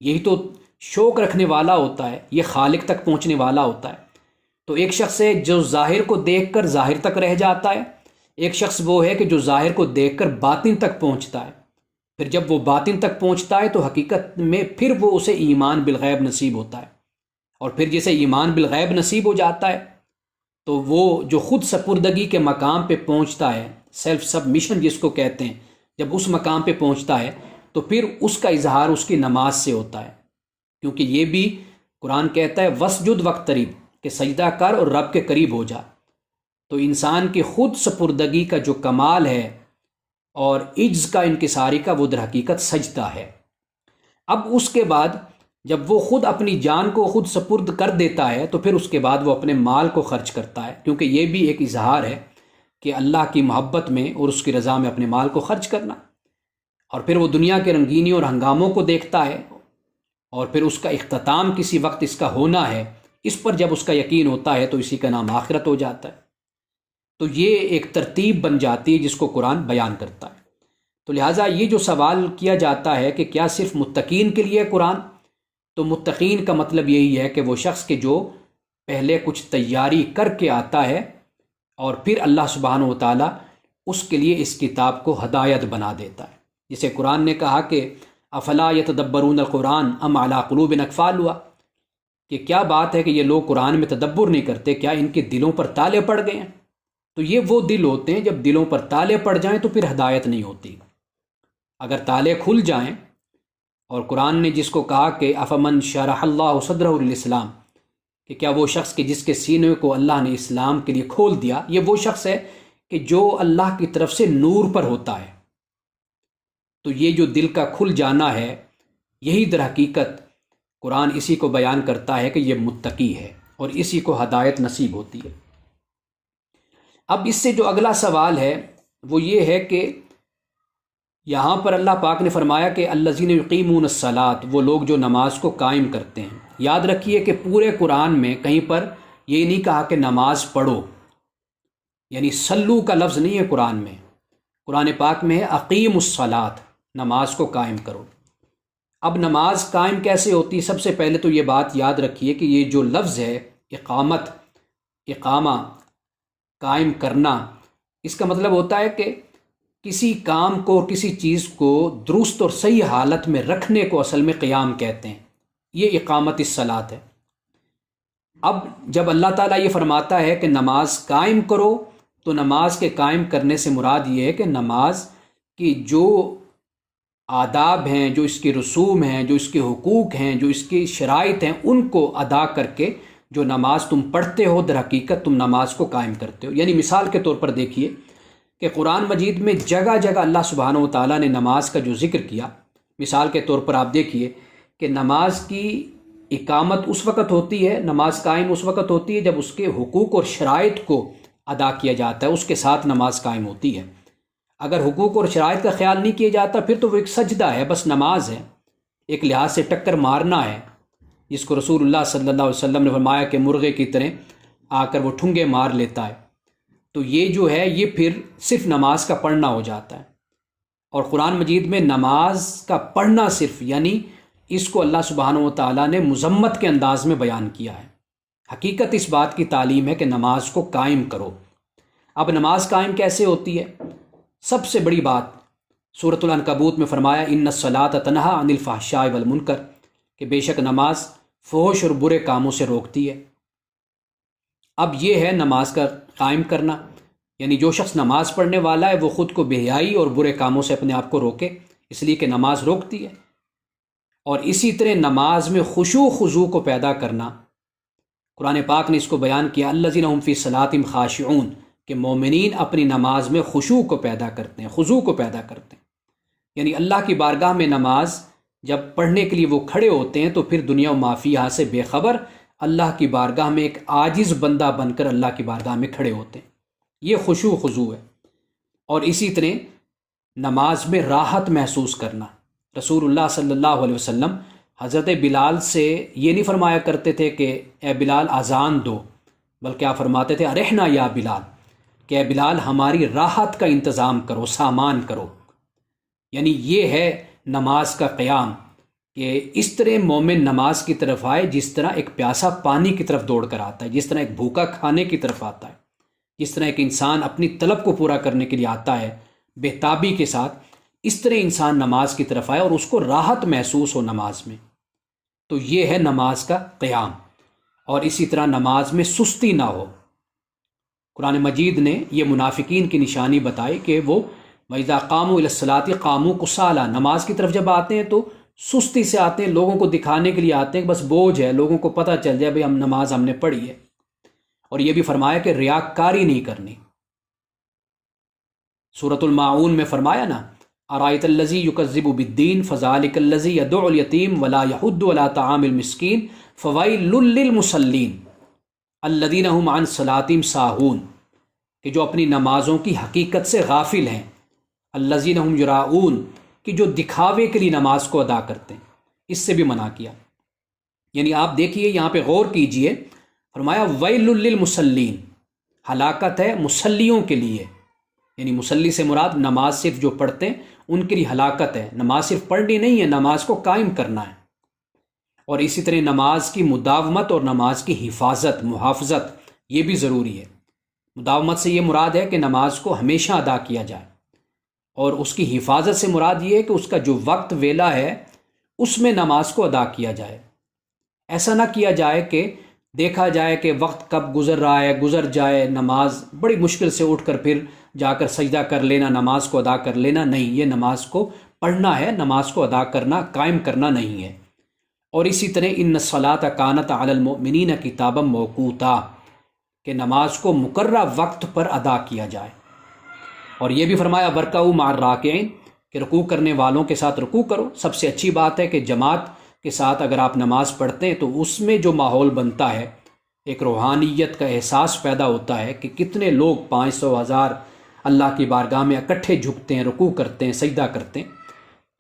Speaker 1: یہی تو شوق رکھنے والا ہوتا ہے، یہ خالق تک پہنچنے والا ہوتا ہے۔ تو ایک شخص ہے جو ظاہر کو دیکھ کر ظاہر تک رہ جاتا ہے، ایک شخص وہ ہے کہ جو ظاہر کو دیکھ کر باطن تک پہنچتا ہے۔ پھر جب وہ باطن تک پہنچتا ہے تو حقیقت میں پھر وہ اسے ایمان بالغیب نصیب ہوتا ہے، اور پھر جسے ایمان بالغیب نصیب ہو جاتا ہے تو وہ جو خود سپردگی کے مقام پہ پہنچتا ہے، سیلف سبمیشن جس کو کہتے ہیں، جب اس مقام پہ پہنچتا ہے تو پھر اس کا اظہار اس کی نماز سے ہوتا ہے، کیونکہ یہ بھی قرآن کہتا ہے وسجد وقترب، کہ سجدہ کر اور رب کے قریب ہو جا۔ تو انسان کی خود سپردگی کا جو کمال ہے اور عجز کا، انکساری کا، وہ در حقیقت سجدہ ہے۔ اب اس کے بعد جب وہ خود اپنی جان کو خود سپرد کر دیتا ہے تو پھر اس کے بعد وہ اپنے مال کو خرچ کرتا ہے، کیونکہ یہ بھی ایک اظہار ہے کہ اللہ کی محبت میں اور اس کی رضا میں اپنے مال کو خرچ کرنا۔ اور پھر وہ دنیا کے رنگینیوں اور ہنگاموں کو دیکھتا ہے، اور پھر اس کا اختتام کسی وقت اس کا ہونا ہے، اس پر جب اس کا یقین ہوتا ہے تو اسی کا نام آخرت ہو جاتا ہے۔ تو یہ ایک ترتیب بن جاتی ہے جس کو قرآن بیان کرتا ہے۔ تو لہٰذا یہ جو سوال کیا جاتا ہے کہ کیا صرف متقین کے لیے قرآن، تو متقین کا مطلب یہی ہے کہ وہ شخص کہ جو پہلے کچھ تیاری کر کے آتا ہے اور پھر اللہ سبحانہ و تعالیٰ اس کے لیے اس کتاب کو ہدایت بنا دیتا ہے۔ جسے قرآن نے کہا کہ افلا یتدبرون القرآن ام علی قلوب اقفالها، کہ کیا بات ہے کہ یہ لوگ قرآن میں تدبر نہیں کرتے، کیا ان کے دلوں پر تالے پڑ گئے ہیں؟ تو یہ وہ دل ہوتے ہیں جب دلوں پر تالے پڑ جائیں تو پھر ہدایت نہیں ہوتی۔ اگر تالے کھل جائیں، اور قرآن نے جس کو کہا کہ افمن شرح اللہ صدرہ للاسلام، کہ کیا وہ شخص کہ جس کے سینے کو اللہ نے اسلام کے لیے کھول دیا، یہ وہ شخص ہے کہ جو اللہ کی طرف سے نور پر ہوتا ہے۔ تو یہ جو دل کا کھل جانا ہے، یہی در حقیقت قرآن اسی کو بیان کرتا ہے کہ یہ متقی ہے اور اسی کو ہدایت نصیب ہوتی ہے۔ اب اس سے جو اگلا سوال ہے وہ یہ ہے کہ یہاں پر اللہ پاک نے فرمایا کہ الذین یقیمون الصلاۃ، وہ لوگ جو نماز کو قائم کرتے ہیں۔ یاد رکھیے کہ پورے قرآن میں کہیں پر یہ نہیں کہا کہ نماز پڑھو، یعنی سلو کا لفظ نہیں ہے قرآن میں، قرآن پاک میں ہے اقیم الصلاۃ، نماز کو قائم کرو۔ اب نماز قائم کیسے ہوتی؟ سب سے پہلے تو یہ بات یاد رکھیے کہ یہ جو لفظ ہے اقامت، اقامہ، قائم کرنا، اس کا مطلب ہوتا ہے کہ کسی کام کو اور کسی چیز کو درست اور صحیح حالت میں رکھنے کو اصل میں قیام کہتے ہیں۔ یہ اقامت الصلاۃ ہے۔ اب جب اللہ تعالیٰ یہ فرماتا ہے کہ نماز قائم کرو، تو نماز کے قائم کرنے سے مراد یہ ہے کہ نماز کی جو آداب ہیں، جو اس کے رسوم ہیں، جو اس کے حقوق ہیں، جو اس کی شرائط ہیں، ان کو ادا کر کے جو نماز تم پڑھتے ہو در حقیقت تم نماز کو قائم کرتے ہو۔ یعنی مثال کے طور پر دیکھیے کہ قرآن مجید میں جگہ جگہ اللہ سبحانہ و تعالیٰ نے نماز کا جو ذکر کیا، مثال کے طور پر آپ دیکھیے کہ نماز کی اقامت اس وقت ہوتی ہے، نماز قائم اس وقت ہوتی ہے جب اس کے حقوق اور شرائط کو ادا کیا جاتا ہے، اس کے ساتھ نماز قائم ہوتی ہے۔ اگر حقوق اور شرائط کا خیال نہیں کیا جاتا پھر تو وہ ایک سجدہ ہے، بس نماز ہے، ایک لحاظ سے ٹکر مارنا ہے، جس کو رسول اللہ صلی اللہ علیہ وسلم نے فرمایا کہ مرغے کی طرح آ کر وہ ٹھنگے مار لیتا ہے۔ تو یہ جو ہے یہ پھر صرف نماز کا پڑھنا ہو جاتا ہے۔ اور قرآن مجید میں نماز کا پڑھنا صرف، یعنی اس کو اللہ سبحانہ و تعالیٰ نے مذمت کے انداز میں بیان کیا ہے۔ حقیقت اس بات کی تعلیم ہے کہ نماز کو قائم کرو۔ اب نماز قائم کیسے ہوتی ہے؟ سب سے بڑی بات سورۃ العنکبوت میں فرمایا ان الصلاۃ تنہی عن الفحشاء والمنکر، کہ بے شک نماز فحش اور برے کاموں سے روکتی ہے۔ اب یہ ہے نماز کا قائم کرنا، یعنی جو شخص نماز پڑھنے والا ہے وہ خود کو بے حیائی اور برے کاموں سے اپنے آپ کو روکے، اس لیے کہ نماز روکتی ہے۔ اور اسی طرح نماز میں خشوع خضوع کو پیدا کرنا، قرآن پاک نے اس کو بیان کیا الذین هم فی صلاتہم خاشعون، کہ مومنین اپنی نماز میں خشوع کو پیدا کرتے ہیں، خضوع کو پیدا کرتے ہیں۔ یعنی اللہ کی بارگاہ میں نماز جب پڑھنے کے لیے وہ کھڑے ہوتے ہیں تو پھر دنیا و ما فیہا سے بے خبر اللہ کی بارگاہ میں ایک عاجز بندہ بن کر اللہ کی بارگاہ میں کھڑے ہوتے ہیں۔ یہ خشوع خضوع ہے۔ اور اسی طرح نماز میں راحت محسوس کرنا، رسول اللہ صلی اللہ علیہ وسلم حضرت بلال سے یہ نہیں فرمایا کرتے تھے کہ اے بلال اذان دو، بلکہ آپ فرماتے تھے ارحنا یا بلال، کہ اے بلال ہماری راحت کا انتظام کرو، سامان کرو۔ یعنی یہ ہے نماز کا قیام، کہ اس طرح مومن نماز کی طرف آئے جس طرح ایک پیاسا پانی کی طرف دوڑ کر آتا ہے، جس طرح ایک بھوکا کھانے کی طرف آتا ہے، جس طرح ایک انسان اپنی طلب کو پورا کرنے کے لیے آتا ہے بےتابی کے ساتھ، اس طرح انسان نماز کی طرف آئے اور اس کو راحت محسوس ہو نماز میں۔ تو یہ ہے نماز کا قیام۔ اور اسی طرح نماز میں سستی نہ ہو۔ قرآن مجید نے یہ منافقین کی نشانی بتائی کہ وہ وَإِذَا قَامُوا إِلَى الصَّلَاةِ قَامُوا كُسَالَىٰ، نماز کی طرف جب آتے ہیں تو سستی سے آتے ہیں، لوگوں کو دکھانے کے لیے آتے ہیں، بس بوجھ ہے، لوگوں کو پتہ چل جائے بھئی ہم نماز ہم نے پڑھی ہے۔ اور یہ بھی فرمایا کہ ریاکاری نہیں کرنی۔ سورۃ الماعون میں فرمایا نا ارائیت الذی یکذب بالدین فذلک الذی یدعو الیتیم ولا یحض علی طعام المسکین فویل للمصلین الذین هم عن صلاتہم ساہون، کہ جو اپنی نمازوں کی حقیقت سے غافل ہیں، الذین هم یراؤون، کہ جو دکھاوے کے لیے نماز کو ادا کرتے ہیں، اس سے بھی منع کیا۔ یعنی آپ دیکھیے یہاں پہ غور کیجئے، فرمایا ویل للمصلین، ہلاکت ہے مصلیوں کے لیے، یعنی مصلی سے مراد نماز صرف جو پڑھتے ہیں ان کے لیے ہلاکت ہے۔ نماز صرف پڑھنی نہیں ہے، نماز کو قائم کرنا ہے، اور اسی طرح نماز کی مداومت اور نماز کی حفاظت، محافظت، یہ بھی ضروری ہے۔ مداومت سے یہ مراد ہے کہ نماز کو ہمیشہ ادا کیا جائے، اور اس کی حفاظت سے مراد یہ ہے کہ اس کا جو وقت ویلا ہے اس میں نماز کو ادا کیا جائے۔ ایسا نہ کیا جائے کہ دیکھا جائے کہ وقت کب گزر رہا ہے، گزر جائے، نماز بڑی مشکل سے اٹھ کر پھر جا کر سجدہ کر لینا، نماز کو ادا کر لینا، نہیں، یہ نماز کو پڑھنا ہے، نماز کو ادا کرنا، قائم کرنا نہیں ہے۔ اور اسی طرح ان الصلاۃ کانت علی المؤمنین کتابا موقوتا، کہ نماز کو مقررہ وقت پر ادا کیا جائے۔ اور یہ بھی فرمایا ورکعوا مع الراکعین، کہ رکوع کرنے والوں کے ساتھ رکوع کرو۔ سب سے اچھی بات ہے کہ جماعت کے ساتھ اگر آپ نماز پڑھتے ہیں تو اس میں جو ماحول بنتا ہے، ایک روحانیت کا احساس پیدا ہوتا ہے کہ کتنے لوگ 500 1000 اللہ کی بارگاہ میں اکٹھے جھکتے ہیں، رکوع کرتے ہیں، سجدہ کرتے ہیں،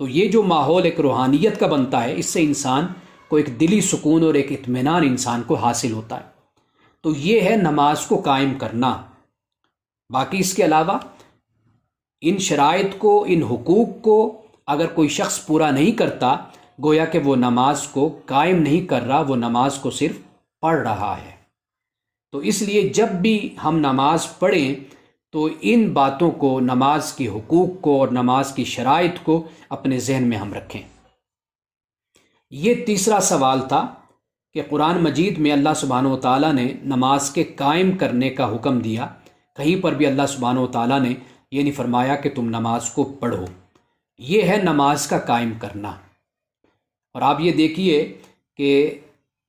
Speaker 1: تو یہ جو ماحول ایک روحانیت کا بنتا ہے، اس سے انسان کو ایک دلی سکون اور ایک اطمینان انسان کو حاصل ہوتا ہے۔ تو یہ ہے نماز کو قائم کرنا۔ باقی اس کے علاوہ ان شرائط کو، ان حقوق کو اگر کوئی شخص پورا نہیں کرتا، گویا کہ وہ نماز کو قائم نہیں کر رہا، وہ نماز کو صرف پڑھ رہا ہے۔ تو اس لیے جب بھی ہم نماز پڑھیں تو ان باتوں کو، نماز کے حقوق کو اور نماز کی شرائط کو اپنے ذہن میں ہم رکھیں۔ یہ تیسرا سوال تھا کہ قرآن مجید میں اللہ سبحانہ و تعالیٰ نے نماز کے قائم کرنے کا حکم دیا، کہیں پر بھی اللہ سبحانہ و تعالیٰ نے یہ نہیں فرمایا کہ تم نماز کو پڑھو۔ یہ ہے نماز کا قائم کرنا۔ اور آپ یہ دیکھیے کہ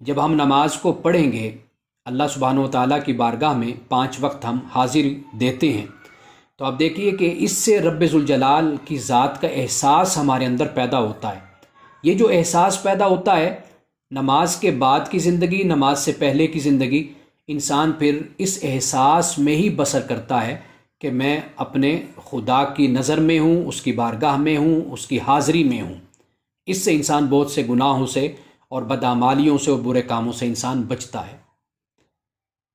Speaker 1: جب ہم نماز کو پڑھیں گے، اللہ سبحانہ و تعالیٰ کی بارگاہ میں 5 وقت ہم حاضر دیتے ہیں، تو آپ دیکھیے کہ اس سے رب ذوالجلال کی ذات کا احساس ہمارے اندر پیدا ہوتا ہے۔ یہ جو احساس پیدا ہوتا ہے، نماز کے بعد کی زندگی، نماز سے پہلے کی زندگی، انسان پھر اس احساس میں ہی بسر کرتا ہے کہ میں اپنے خدا کی نظر میں ہوں، اس کی بارگاہ میں ہوں، اس کی حاضری میں ہوں۔ اس سے انسان بہت سے گناہوں سے اور بدعمالیوں سے اور برے کاموں سے انسان بچتا ہے۔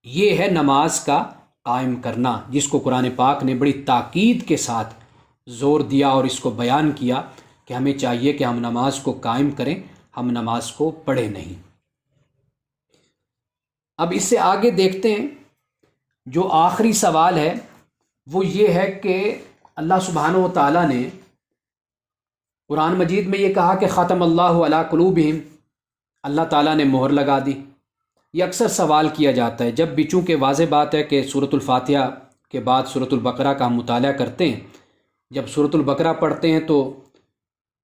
Speaker 1: یہ ہے نماز کا قائم کرنا، جس کو قرآن پاک نے بڑی تاکید کے ساتھ زور دیا اور اس کو بیان کیا کہ ہمیں چاہیے کہ ہم نماز کو قائم کریں، ہم نماز کو پڑھیں نہیں۔ اب اس سے آگے دیکھتے ہیں، جو آخری سوال ہے وہ یہ ہے کہ اللہ سبحانہ و تعالیٰ نے قرآن مجید میں یہ کہا کہ ختم اللہ علی قلوبہم، اللہ تعالیٰ نے مہر لگا دی۔ یہ اکثر سوال کیا جاتا ہے، جب بھی، چونکہ واضح بات ہے کہ سورۃ الفاتحہ کے بعد سورۃ البقرہ کا ہم مطالعہ کرتے ہیں، جب سورۃ البقرہ پڑھتے ہیں تو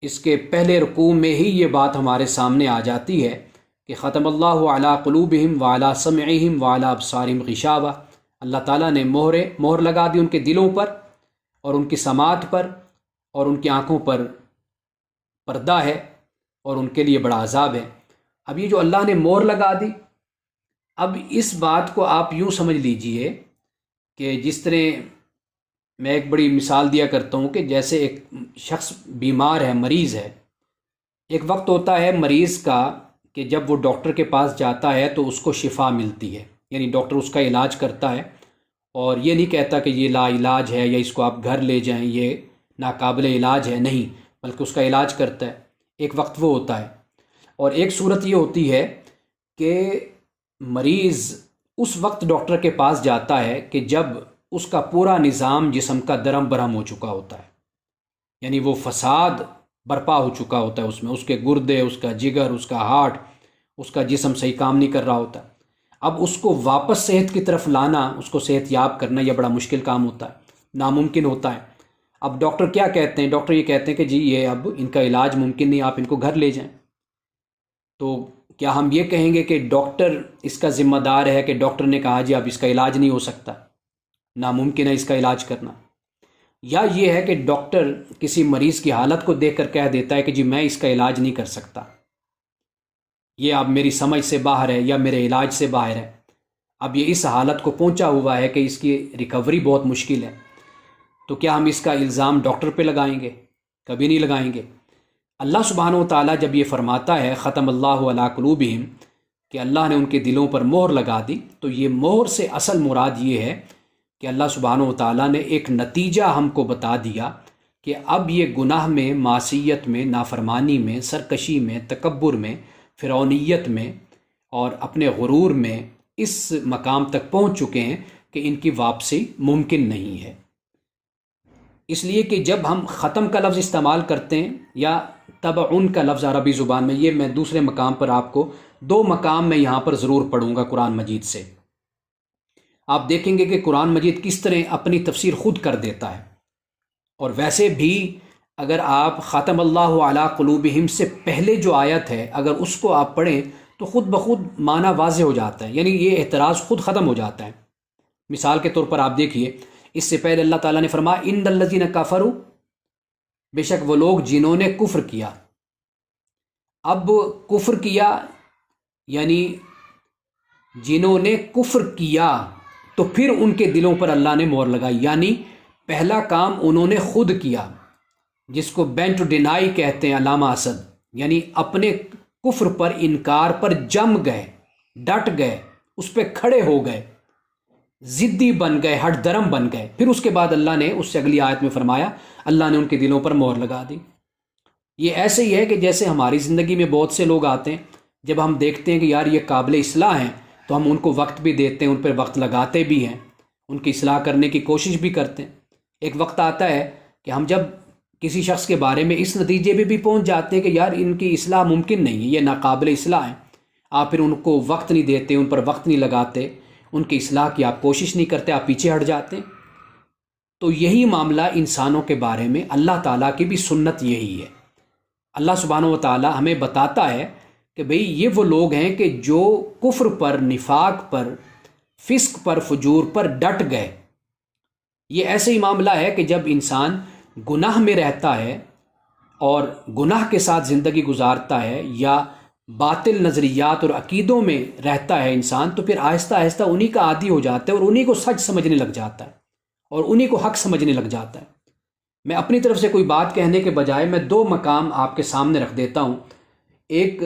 Speaker 1: اس کے پہلے رکوع میں ہی یہ بات ہمارے سامنے آ جاتی ہے کہ ختم اللہ علی قلوبہم وعلی سمعہم وعلی ابصارہم غشاوہ، اللہ تعالیٰ نے مہر لگا دی ان کے دلوں پر اور ان کی سماعت پر، اور ان کی آنکھوں پر پردہ ہے اور ان کے لیے بڑا عذاب ہے۔ اب یہ جو اللہ نے مہر لگا دی، اب اس بات کو آپ یوں سمجھ لیجئے کہ جس طرح میں ایک بڑی مثال دیا کرتا ہوں کہ جیسے ایک شخص بیمار ہے، مریض ہے، ایک وقت ہوتا ہے مریض کا کہ جب وہ ڈاکٹر کے پاس جاتا ہے تو اس کو شفا ملتی ہے، یعنی ڈاکٹر اس کا علاج کرتا ہے اور یہ نہیں کہتا کہ یہ لا علاج ہے یا اس کو آپ گھر لے جائیں، یہ ناقابل علاج ہے، نہیں، بلکہ اس کا علاج کرتا ہے۔ ایک وقت وہ ہوتا ہے، اور ایک صورت یہ ہوتی ہے کہ مریض اس وقت ڈاکٹر کے پاس جاتا ہے کہ جب اس کا پورا نظام جسم کا درہم برہم ہو چکا ہوتا ہے، یعنی وہ فساد برپا ہو چکا ہوتا ہے، اس میں اس کے گردے، اس کا جگر، اس کا ہارٹ، اس کا جسم صحیح کام نہیں کر رہا ہوتا۔ اب اس کو واپس صحت کی طرف لانا، اس کو صحت یاب کرنا، یہ بڑا مشکل کام ہوتا ہے، ناممکن ہوتا ہے۔ اب ڈاکٹر کیا کہتے ہیں؟ ڈاکٹر یہ کہتے ہیں کہ جی یہ اب ان کا علاج ممکن نہیں، آپ ان کو گھر لے جائیں۔ تو کیا ہم یہ کہیں گے کہ ڈاکٹر اس کا ذمہ دار ہے کہ ڈاکٹر نے کہا جی اب اس کا علاج نہیں ہو سکتا، ناممکن ہے اس کا علاج کرنا؟ یا یہ ہے کہ ڈاکٹر کسی مریض کی حالت کو دیکھ کر کہہ دیتا ہے کہ جی میں اس کا علاج نہیں کر سکتا، یہ اب میری سمجھ سے باہر ہے یا میرے علاج سے باہر ہے، اب یہ اس حالت کو پہنچا ہوا ہے کہ اس کی ریکوری بہت مشکل ہے، تو کیا ہم اس کا الزام ڈاکٹر پہ لگائیں گے؟ کبھی نہیں لگائیں گے۔ اللہ سبحانہ و تعالیٰ جب یہ فرماتا ہے ختم اللہ علی قلوبہم کہ اللہ نے ان کے دلوں پر مہر لگا دی، تو یہ مہر سے اصل مراد یہ ہے کہ اللہ سبحانہ و تعالیٰ نے ایک نتیجہ ہم کو بتا دیا کہ اب یہ گناہ میں، معصیت میں، نافرمانی میں، سرکشی میں، تکبر میں، فرعونیت میں اور اپنے غرور میں اس مقام تک پہنچ چکے ہیں کہ ان کی واپسی ممکن نہیں ہے۔ اس لیے کہ جب ہم ختم کا لفظ استعمال کرتے ہیں یا تبعن کا لفظ عربی زبان میں، یہ میں دوسرے مقام پر آپ کو 2 مقام میں یہاں پر ضرور پڑھوں گا قرآن مجید سے، آپ دیکھیں گے کہ قرآن مجید کس طرح اپنی تفسیر خود کر دیتا ہے۔ اور ویسے بھی اگر آپ ختم اللہ علی قلوبہم سے پہلے جو آیت ہے اگر اس کو آپ پڑھیں تو خود بخود معنی واضح ہو جاتا ہے، یعنی یہ اعتراض خود ختم ہو جاتا ہے۔ مثال کے طور پر آپ دیکھیے، اس سے پہلے اللہ تعالیٰ نے فرمایا ان الذین کفروا، بے شک وہ لوگ جنہوں نے کفر کیا۔ اب کفر کیا یعنی جنہوں نے کفر کیا تو پھر ان کے دلوں پر اللہ نے مہر لگائی، یعنی پہلا کام انہوں نے خود کیا، جس کو بین ٹو ڈینائی کہتے ہیں علامہ اسد، یعنی اپنے کفر پر، انکار پر جم گئے، ڈٹ گئے، اس پہ کھڑے ہو گئے، ضدی بن گئے، ہٹ درم بن گئے۔ پھر اس کے بعد اللہ نے اس سے اگلی آیت میں فرمایا اللہ نے ان کے دلوں پر مہر لگا دی۔ یہ ایسے ہی ہے کہ جیسے ہماری زندگی میں بہت سے لوگ آتے ہیں، جب ہم دیکھتے ہیں کہ یار یہ قابل اصلاح ہیں تو ہم ان کو وقت بھی دیتے ہیں، ان پر وقت لگاتے بھی ہیں، ان کی اصلاح کرنے کی کوشش بھی کرتے ہیں۔ ایک وقت آتا ہے کہ ہم جب کسی شخص کے بارے میں اس نتیجے پہ بھی پہنچ جاتے ہیں کہ یار ان کی اصلاح ممکن نہیں ہے، یہ ناقابل اصلاح ہیں، آپ پھر ان کو وقت نہیں دیتے، ان پر وقت نہیں لگاتے، ان کی اصلاح کی آپ کوشش نہیں کرتے، آپ پیچھے ہٹ جاتے ہیں۔ تو یہی معاملہ انسانوں کے بارے میں اللہ تعالیٰ کی بھی سنت یہی ہے۔ اللہ سبحانہ و تعالیٰ ہمیں بتاتا ہے کہ بھئی یہ وہ لوگ ہیں کہ جو کفر پر، نفاق پر، فسق پر، فجور پر ڈٹ گئے۔ یہ ایسے ہی معاملہ ہے کہ جب انسان گناہ میں رہتا ہے اور گناہ کے ساتھ زندگی گزارتا ہے یا باطل نظریات اور عقیدوں میں رہتا ہے انسان، تو پھر آہستہ آہستہ انہی کا عادی ہو جاتا ہے اور انہی کو سچ سمجھنے لگ جاتا ہے اور انہی کو حق سمجھنے لگ جاتا ہے۔ میں اپنی طرف سے کوئی بات کہنے کے بجائے میں 2 مقام آپ کے سامنے رکھ دیتا ہوں۔ ایک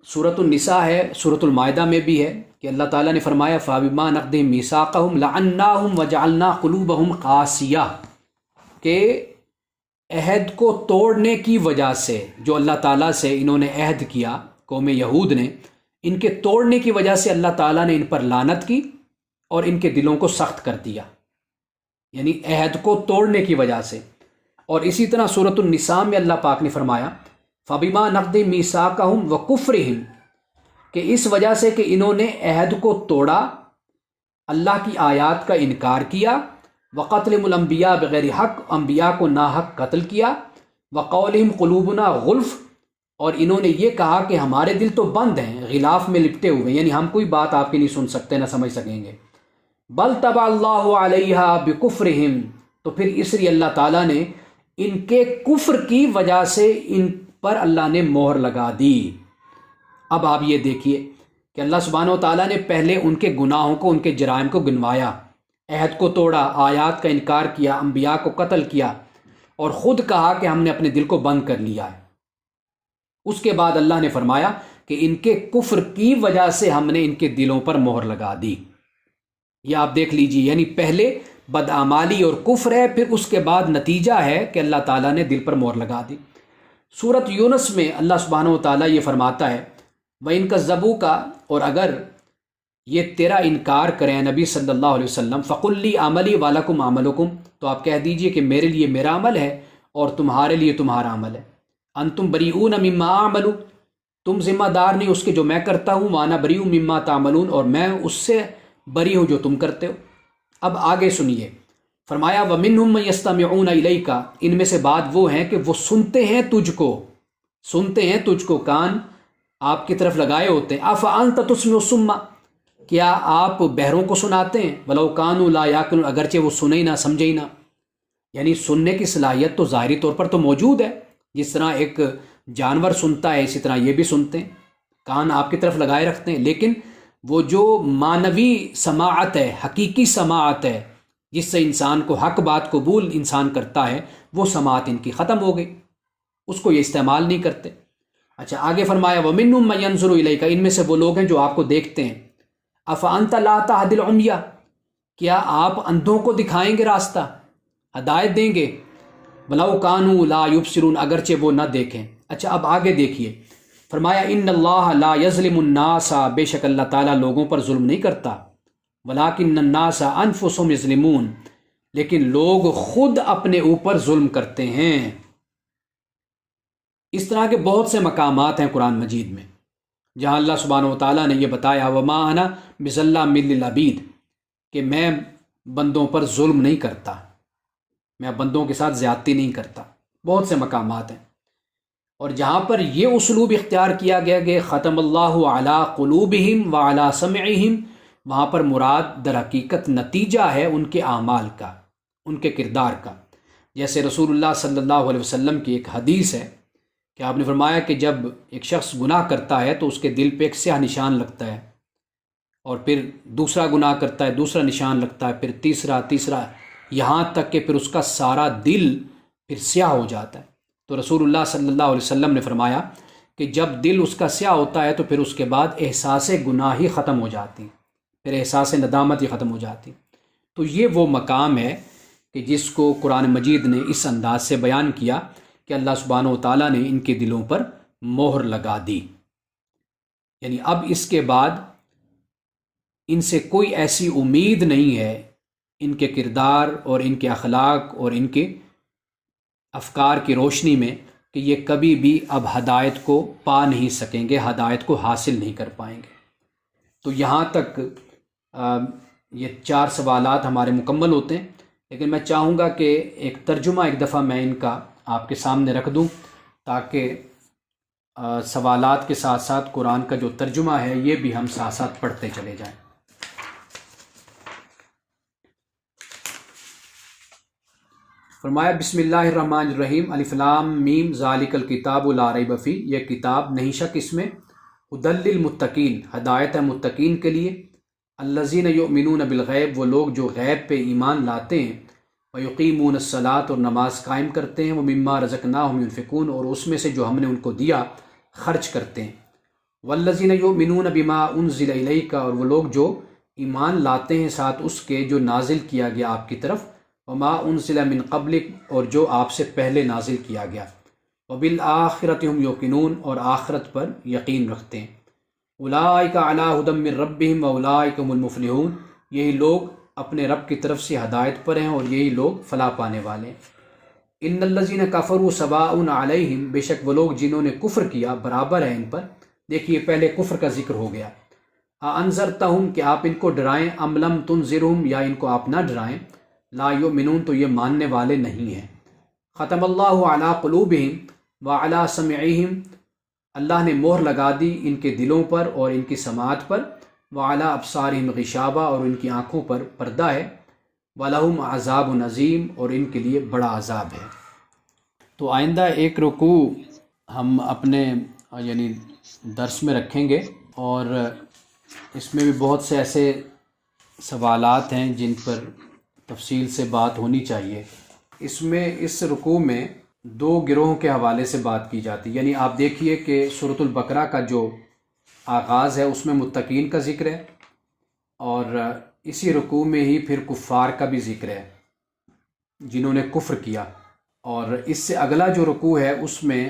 Speaker 1: سورۃ النساء ہے، سورۃ المائدہ میں بھی ہے کہ اللہ تعالیٰ نے فرمایا فَبِمَا نَقْضِهِم مِيثَاقَهُمْ لَعَنَّاهُمْ وَجَعَلْنَا قُلُوبَهُمْ قَاسِيَةً، کہ عہد کو توڑنے کی وجہ سے، جو اللہ تعالیٰ سے انہوں نے عہد کیا، قوم یہود نے، ان کے توڑنے کی وجہ سے اللہ تعالیٰ نے ان پر لعنت کی اور ان کے دلوں کو سخت کر دیا، یعنی عہد کو توڑنے کی وجہ سے۔ اور اسی طرح سورۃ النساء میں اللہ پاک نے فرمایا فَبِمَا نَقْضِهِم مِيثَاقَهُمْ وَكُفْرِهِمْ، کہ اس وجہ سے کہ انہوں نے عہد کو توڑا، اللہ کی آیات کا انکار کیا، وَقَتْلِهِمُ الْأَنْبِيَاءَ بغیر حق، انبیاء کو ناحق قتل کیا، وَقَوْلِهِمْ قُلُوبُنَا غُلْف، اور انہوں نے یہ کہا کہ ہمارے دل تو بند ہیں، غلاف میں لپٹے ہوئے، یعنی ہم کوئی بات آپ کی نہیں سن سکتے، نہ سمجھ سکیں گے۔ بَلْ طَبَعَ اللَّهُ عَلَيْهَا بِكُفْرِهِمْ، تو پھر اس لیے اللہ تعالیٰ نے ان کے کفر کی وجہ سے ان پر اللہ نے مہر لگا دی۔ اب آپ یہ دیکھیے کہ اللہ سبحانہ و تعالیٰ نے پہلے ان کے گناہوں کو، ان کے جرائم کو گنوایا، عہد کو توڑا، آیات کا انکار کیا، انبیاء کو قتل کیا، اور خود کہا کہ ہم نے اپنے دل کو بند کر لیا ہے۔ اس کے بعد اللہ نے فرمایا کہ ان کے کفر کی وجہ سے ہم نے ان کے دلوں پر مہر لگا دی۔ یہ آپ دیکھ لیجیے، یعنی پہلے بدعمالی اور کفر ہے، پھر اس کے بعد نتیجہ ہے کہ اللہ تعالیٰ نے دل پر مہر لگا دی۔ سورۃ یونس میں اللہ سبحانہ و تعالیٰ یہ فرماتا ہے وَإِن كَذَّبُوكَ، اور اگر یہ تیرا انکار کریں نبی صلی اللہ علیہ وسلم، فَقُلْ لِي عَمَلِي وَلَكُمْ عَمَلُكُمْ، تو آپ کہہ دیجئے کہ میرے لیے میرا عمل ہے اور تمہارے لیے تمہارا عمل ہے۔ أَنْتُمْ بَرِيئُونَ مِمَّا أَعْمَلُ، تم ذمہ دار نہیں اس کے جو میں کرتا ہوں، وَأَنَا بَرِيءٌ مِمَّا تَعْمَلُونَ، اور میں اس سے بری ہوں جو تم کرتے ہو۔ اب آگے سنیے، فرمایا وَمِنْهُمْ مَن يَسْتَمِعُونَ إِلَيْكَ، ان میں سے بعض وہ ہیں کہ وہ سنتے ہیں تجھ کو، سنتے ہیں تجھ کو، کان آپ کی طرف لگائے ہوتے ہیں۔ أَفَأَنْتَ تُسْمِعُ الصُّمَّ، کیا آپ بہروں کو سناتے ہیں؟ وَلَوْ كَانُوا لَا يَعْقِلُونَ، اگرچہ وہ سنے ہی نہ، سمجھے ہی نہ۔ یعنی سننے کی صلاحیت تو ظاہری طور پر تو موجود ہے، جس طرح ایک جانور سنتا ہے اسی طرح یہ بھی سنتے ہیں، کان آپ کی طرف لگائے رکھتے ہیں، لیکن وہ جو معنوی سماعت ہے، حقیقی سماعت ہے، جس سے انسان کو حق بات قبول انسان کرتا ہے، وہ سماعت ان کی ختم ہو گئی، اس کو یہ استعمال نہیں کرتے۔ اچھا آگے فرمایا وَمِنْهُمْ مَن يَنظُرُ إِلَيْكَ، ان میں سے وہ لوگ ہیں جو آپ کو دیکھتے ہیں۔ أَفَأَنْتَ لَا تَهْدِي الْعُمْيَ، کیا آپ اندھوں کو دکھائیں گے راستہ، ہدایت دیں گے؟ وَلَوْ كَانُوا لَا يُبْصِرُونَ، اگرچہ وہ نہ دیکھیں۔ اچھا اب آگے دیکھیے، فرمایا ان اللہ لا یظلم الناس، بے شک اللہ تعالیٰ لوگوں پر ظلم نہیں کرتا، ولیکن الناس انفسهم یظلمون، لیکن لوگ خود اپنے اوپر ظلم کرتے ہیں۔ اس طرح کے بہت سے مقامات ہیں قرآن مجید میں جہاں اللہ سبحانہ و تعالیٰ نے یہ بتایا وما انا بظلام للعبید، کہ میں بندوں پر ظلم نہیں کرتا، میں بندوں کے ساتھ زیادتی نہیں کرتا۔ بہت سے مقامات ہیں، اور جہاں پر یہ اسلوب اختیار کیا گیا کہ ختم اللہ علی قلوبہم وعلی سمعہم، وہاں پر مراد در حقیقت نتیجہ ہے ان کے اعمال کا، ان کے کردار کا۔ جیسے رسول اللہ صلی اللہ علیہ وسلم کی ایک حدیث ہے کہ آپ نے فرمایا کہ جب ایک شخص گناہ کرتا ہے تو اس کے دل پہ ایک سیاہ نشان لگتا ہے، اور پھر دوسرا گناہ کرتا ہے، دوسرا نشان لگتا ہے، پھر تیسرا، یہاں تک کہ پھر اس کا سارا دل پھر سیاہ ہو جاتا ہے۔ تو رسول اللہ صلی اللہ علیہ وسلم نے فرمایا کہ جب دل اس کا سیاہ ہوتا ہے تو پھر اس کے بعد احساس گناہ ہی ختم ہو جاتی، پھر احساس ندامت ہی ختم ہو جاتی۔ تو یہ وہ مقام ہے کہ جس کو قرآن مجید نے اس انداز سے بیان کیا کہ اللہ سبحانہ و تعالیٰ نے ان کے دلوں پر مہر لگا دی، یعنی اب اس کے بعد ان سے کوئی ایسی امید نہیں ہے، ان کے کردار اور ان کے اخلاق اور ان کے افکار کی روشنی میں، کہ یہ کبھی بھی اب ہدایت کو پا نہیں سکیں گے، ہدایت کو حاصل نہیں کر پائیں گے۔ تو یہاں تک یہ 4 سوالات ہمارے مکمل ہوتے ہیں، لیکن میں چاہوں گا کہ ایک ترجمہ ایک دفعہ میں ان کا آپ کے سامنے رکھ دوں تاکہ سوالات کے ساتھ ساتھ قرآن کا جو ترجمہ ہے یہ بھی ہم ساتھ ساتھ پڑھتے چلے جائیں۔ فرمایا بسم اللہ الرحمن الرحیم، الف لام میم ذالک الکتاب لا ریب فیہ، یہ کتاب نہیں شک اس میں، ھدی للمتقین، ہدایت ہے متقین کے لیے، الذین یؤمنون بالغیب، وہ لوگ جو غیب پہ ایمان لاتے ہیں، ویقیمون الصلاۃ، اور نماز قائم کرتے ہیں، ومما رزقناہم ینفقون، اور اس میں سے جو ہم نے ان کو دیا خرچ کرتے ہیں، والذین یؤمنون بما انزل الیک، اور وہ لوگ جو ایمان لاتے ہیں ساتھ اس کے جو نازل کیا گیا آپ کی طرف، وما انزل من قبلک، اور جو آپ سے پہلے نازل کیا گیا، وبالآخرۃ ہم یوقنون، اور آخرت پر یقین رکھتے ہیں، اولئک علی ھدی من ربہم واولئک هم المفلحون، یہی لوگ اپنے رب کی طرف سے ہدایت پر ہیں اور یہی لوگ فلاح پانے والے ہیں۔ ان الذین کفروا سواء علیہم، بے شک وہ لوگ جنہوں نے کفر کیا برابر ہے ان پر۔ دیکھیے پہلے کفر کا ذکر ہو گیا، انذرتہم، کہ آپ ان کو ڈرائیں، ام لم تنذرہم، یا ان کو آپ نہ ڈرائیں، لا یؤمنون، تو یہ ماننے والے نہیں ہیں۔ ختم اللہ علی قلوبہم وعلی سمعہم، اللہ نے مہر لگا دی ان کے دلوں پر اور ان کی سماعت پر، وعلی ابصارہم غشاوہ، اور ان کی آنکھوں پر پردہ ہے، ولہم عذاب عظیم، اور ان کے لیے بڑا عذاب ہے۔ تو آئندہ ایک رکوع ہم اپنے یعنی درس میں رکھیں گے، اور اس میں بھی بہت سے ایسے سوالات ہیں جن پر تفصیل سے بات ہونی چاہیے۔ اس میں اس رکوع میں 2 گروہوں کے حوالے سے بات کی جاتی، یعنی آپ دیکھیے کہ سورۃ البقرہ کا جو آغاز ہے اس میں متقین کا ذکر ہے، اور اسی رکوع میں ہی پھر کفار کا بھی ذکر ہے جنہوں نے کفر کیا، اور اس سے اگلا جو رکوع ہے اس میں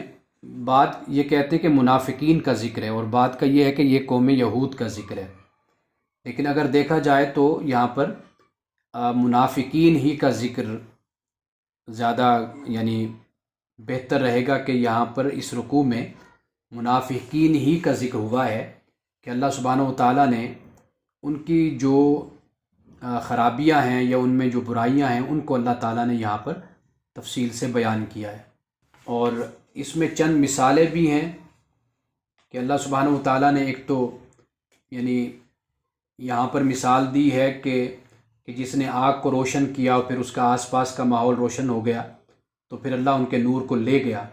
Speaker 1: بات یہ کہتے ہیں کہ منافقین کا ذکر ہے، اور بات کا یہ ہے کہ یہ قوم یہود کا ذکر ہے، لیکن اگر دیکھا جائے تو یہاں پر منافقین ہی کا ذکر زیادہ یعنی بہتر رہے گا، کہ یہاں پر اس رکوع میں منافقین ہی کا ذکر ہوا ہے کہ اللہ سبحانہ و تعالیٰ نے ان کی جو خرابیاں ہیں یا ان میں جو برائیاں ہیں ان کو اللہ تعالیٰ نے یہاں پر تفصیل سے بیان کیا ہے، اور اس میں چند مثالیں بھی ہیں کہ اللہ سبحانہ و تعالیٰ نے ایک تو یعنی یہاں پر مثال دی ہے کہ کہ جس نے آگ کو روشن کیا اور پھر اس کا آس پاس کا ماحول روشن ہو گیا تو پھر اللہ ان کے نور کو لے گیا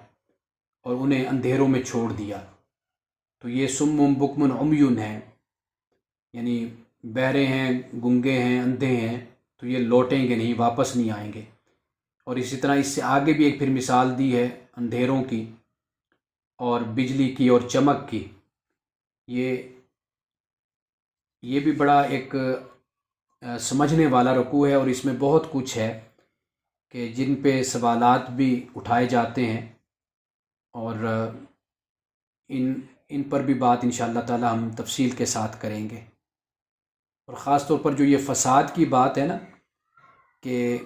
Speaker 1: اور انہیں اندھیروں میں چھوڑ دیا۔ تو یہ سم بکم عمیون ہیں، یعنی بہرے ہیں، گنگے ہیں، اندھے ہیں، تو یہ لوٹیں گے نہیں، واپس نہیں آئیں گے۔ اور اسی طرح اس سے آگے بھی ایک پھر مثال دی ہے اندھیروں کی اور بجلی کی اور چمک کی۔ یہ بھی بڑا ایک سمجھنے والا رکوع ہے، اور اس میں بہت کچھ ہے کہ جن پہ سوالات بھی اٹھائے جاتے ہیں، اور ان پر بھی بات انشاءاللہ تعالی ہم تفصیل کے ساتھ کریں گے۔ اور خاص طور پر جو یہ فساد کی بات ہے نا، کہ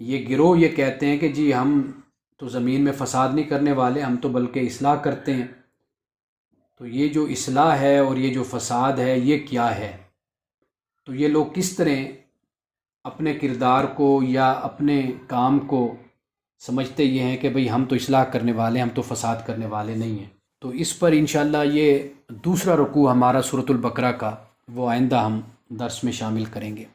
Speaker 1: یہ گروہ یہ کہتے ہیں کہ جی ہم تو زمین میں فساد نہیں کرنے والے، ہم تو بلکہ اصلاح کرتے ہیں۔ تو یہ جو اصلاح ہے اور یہ جو فساد ہے یہ کیا ہے؟ تو یہ لوگ کس طرح اپنے کردار کو یا اپنے کام کو سمجھتے یہ ہیں کہ بھئی ہم تو اصلاح کرنے والے ہیں، ہم تو فساد کرنے والے نہیں ہیں۔ تو اس پر انشاءاللہ یہ دوسرا رکوع ہمارا سورۃ البقرہ کا وہ آئندہ ہم درس میں شامل کریں گے۔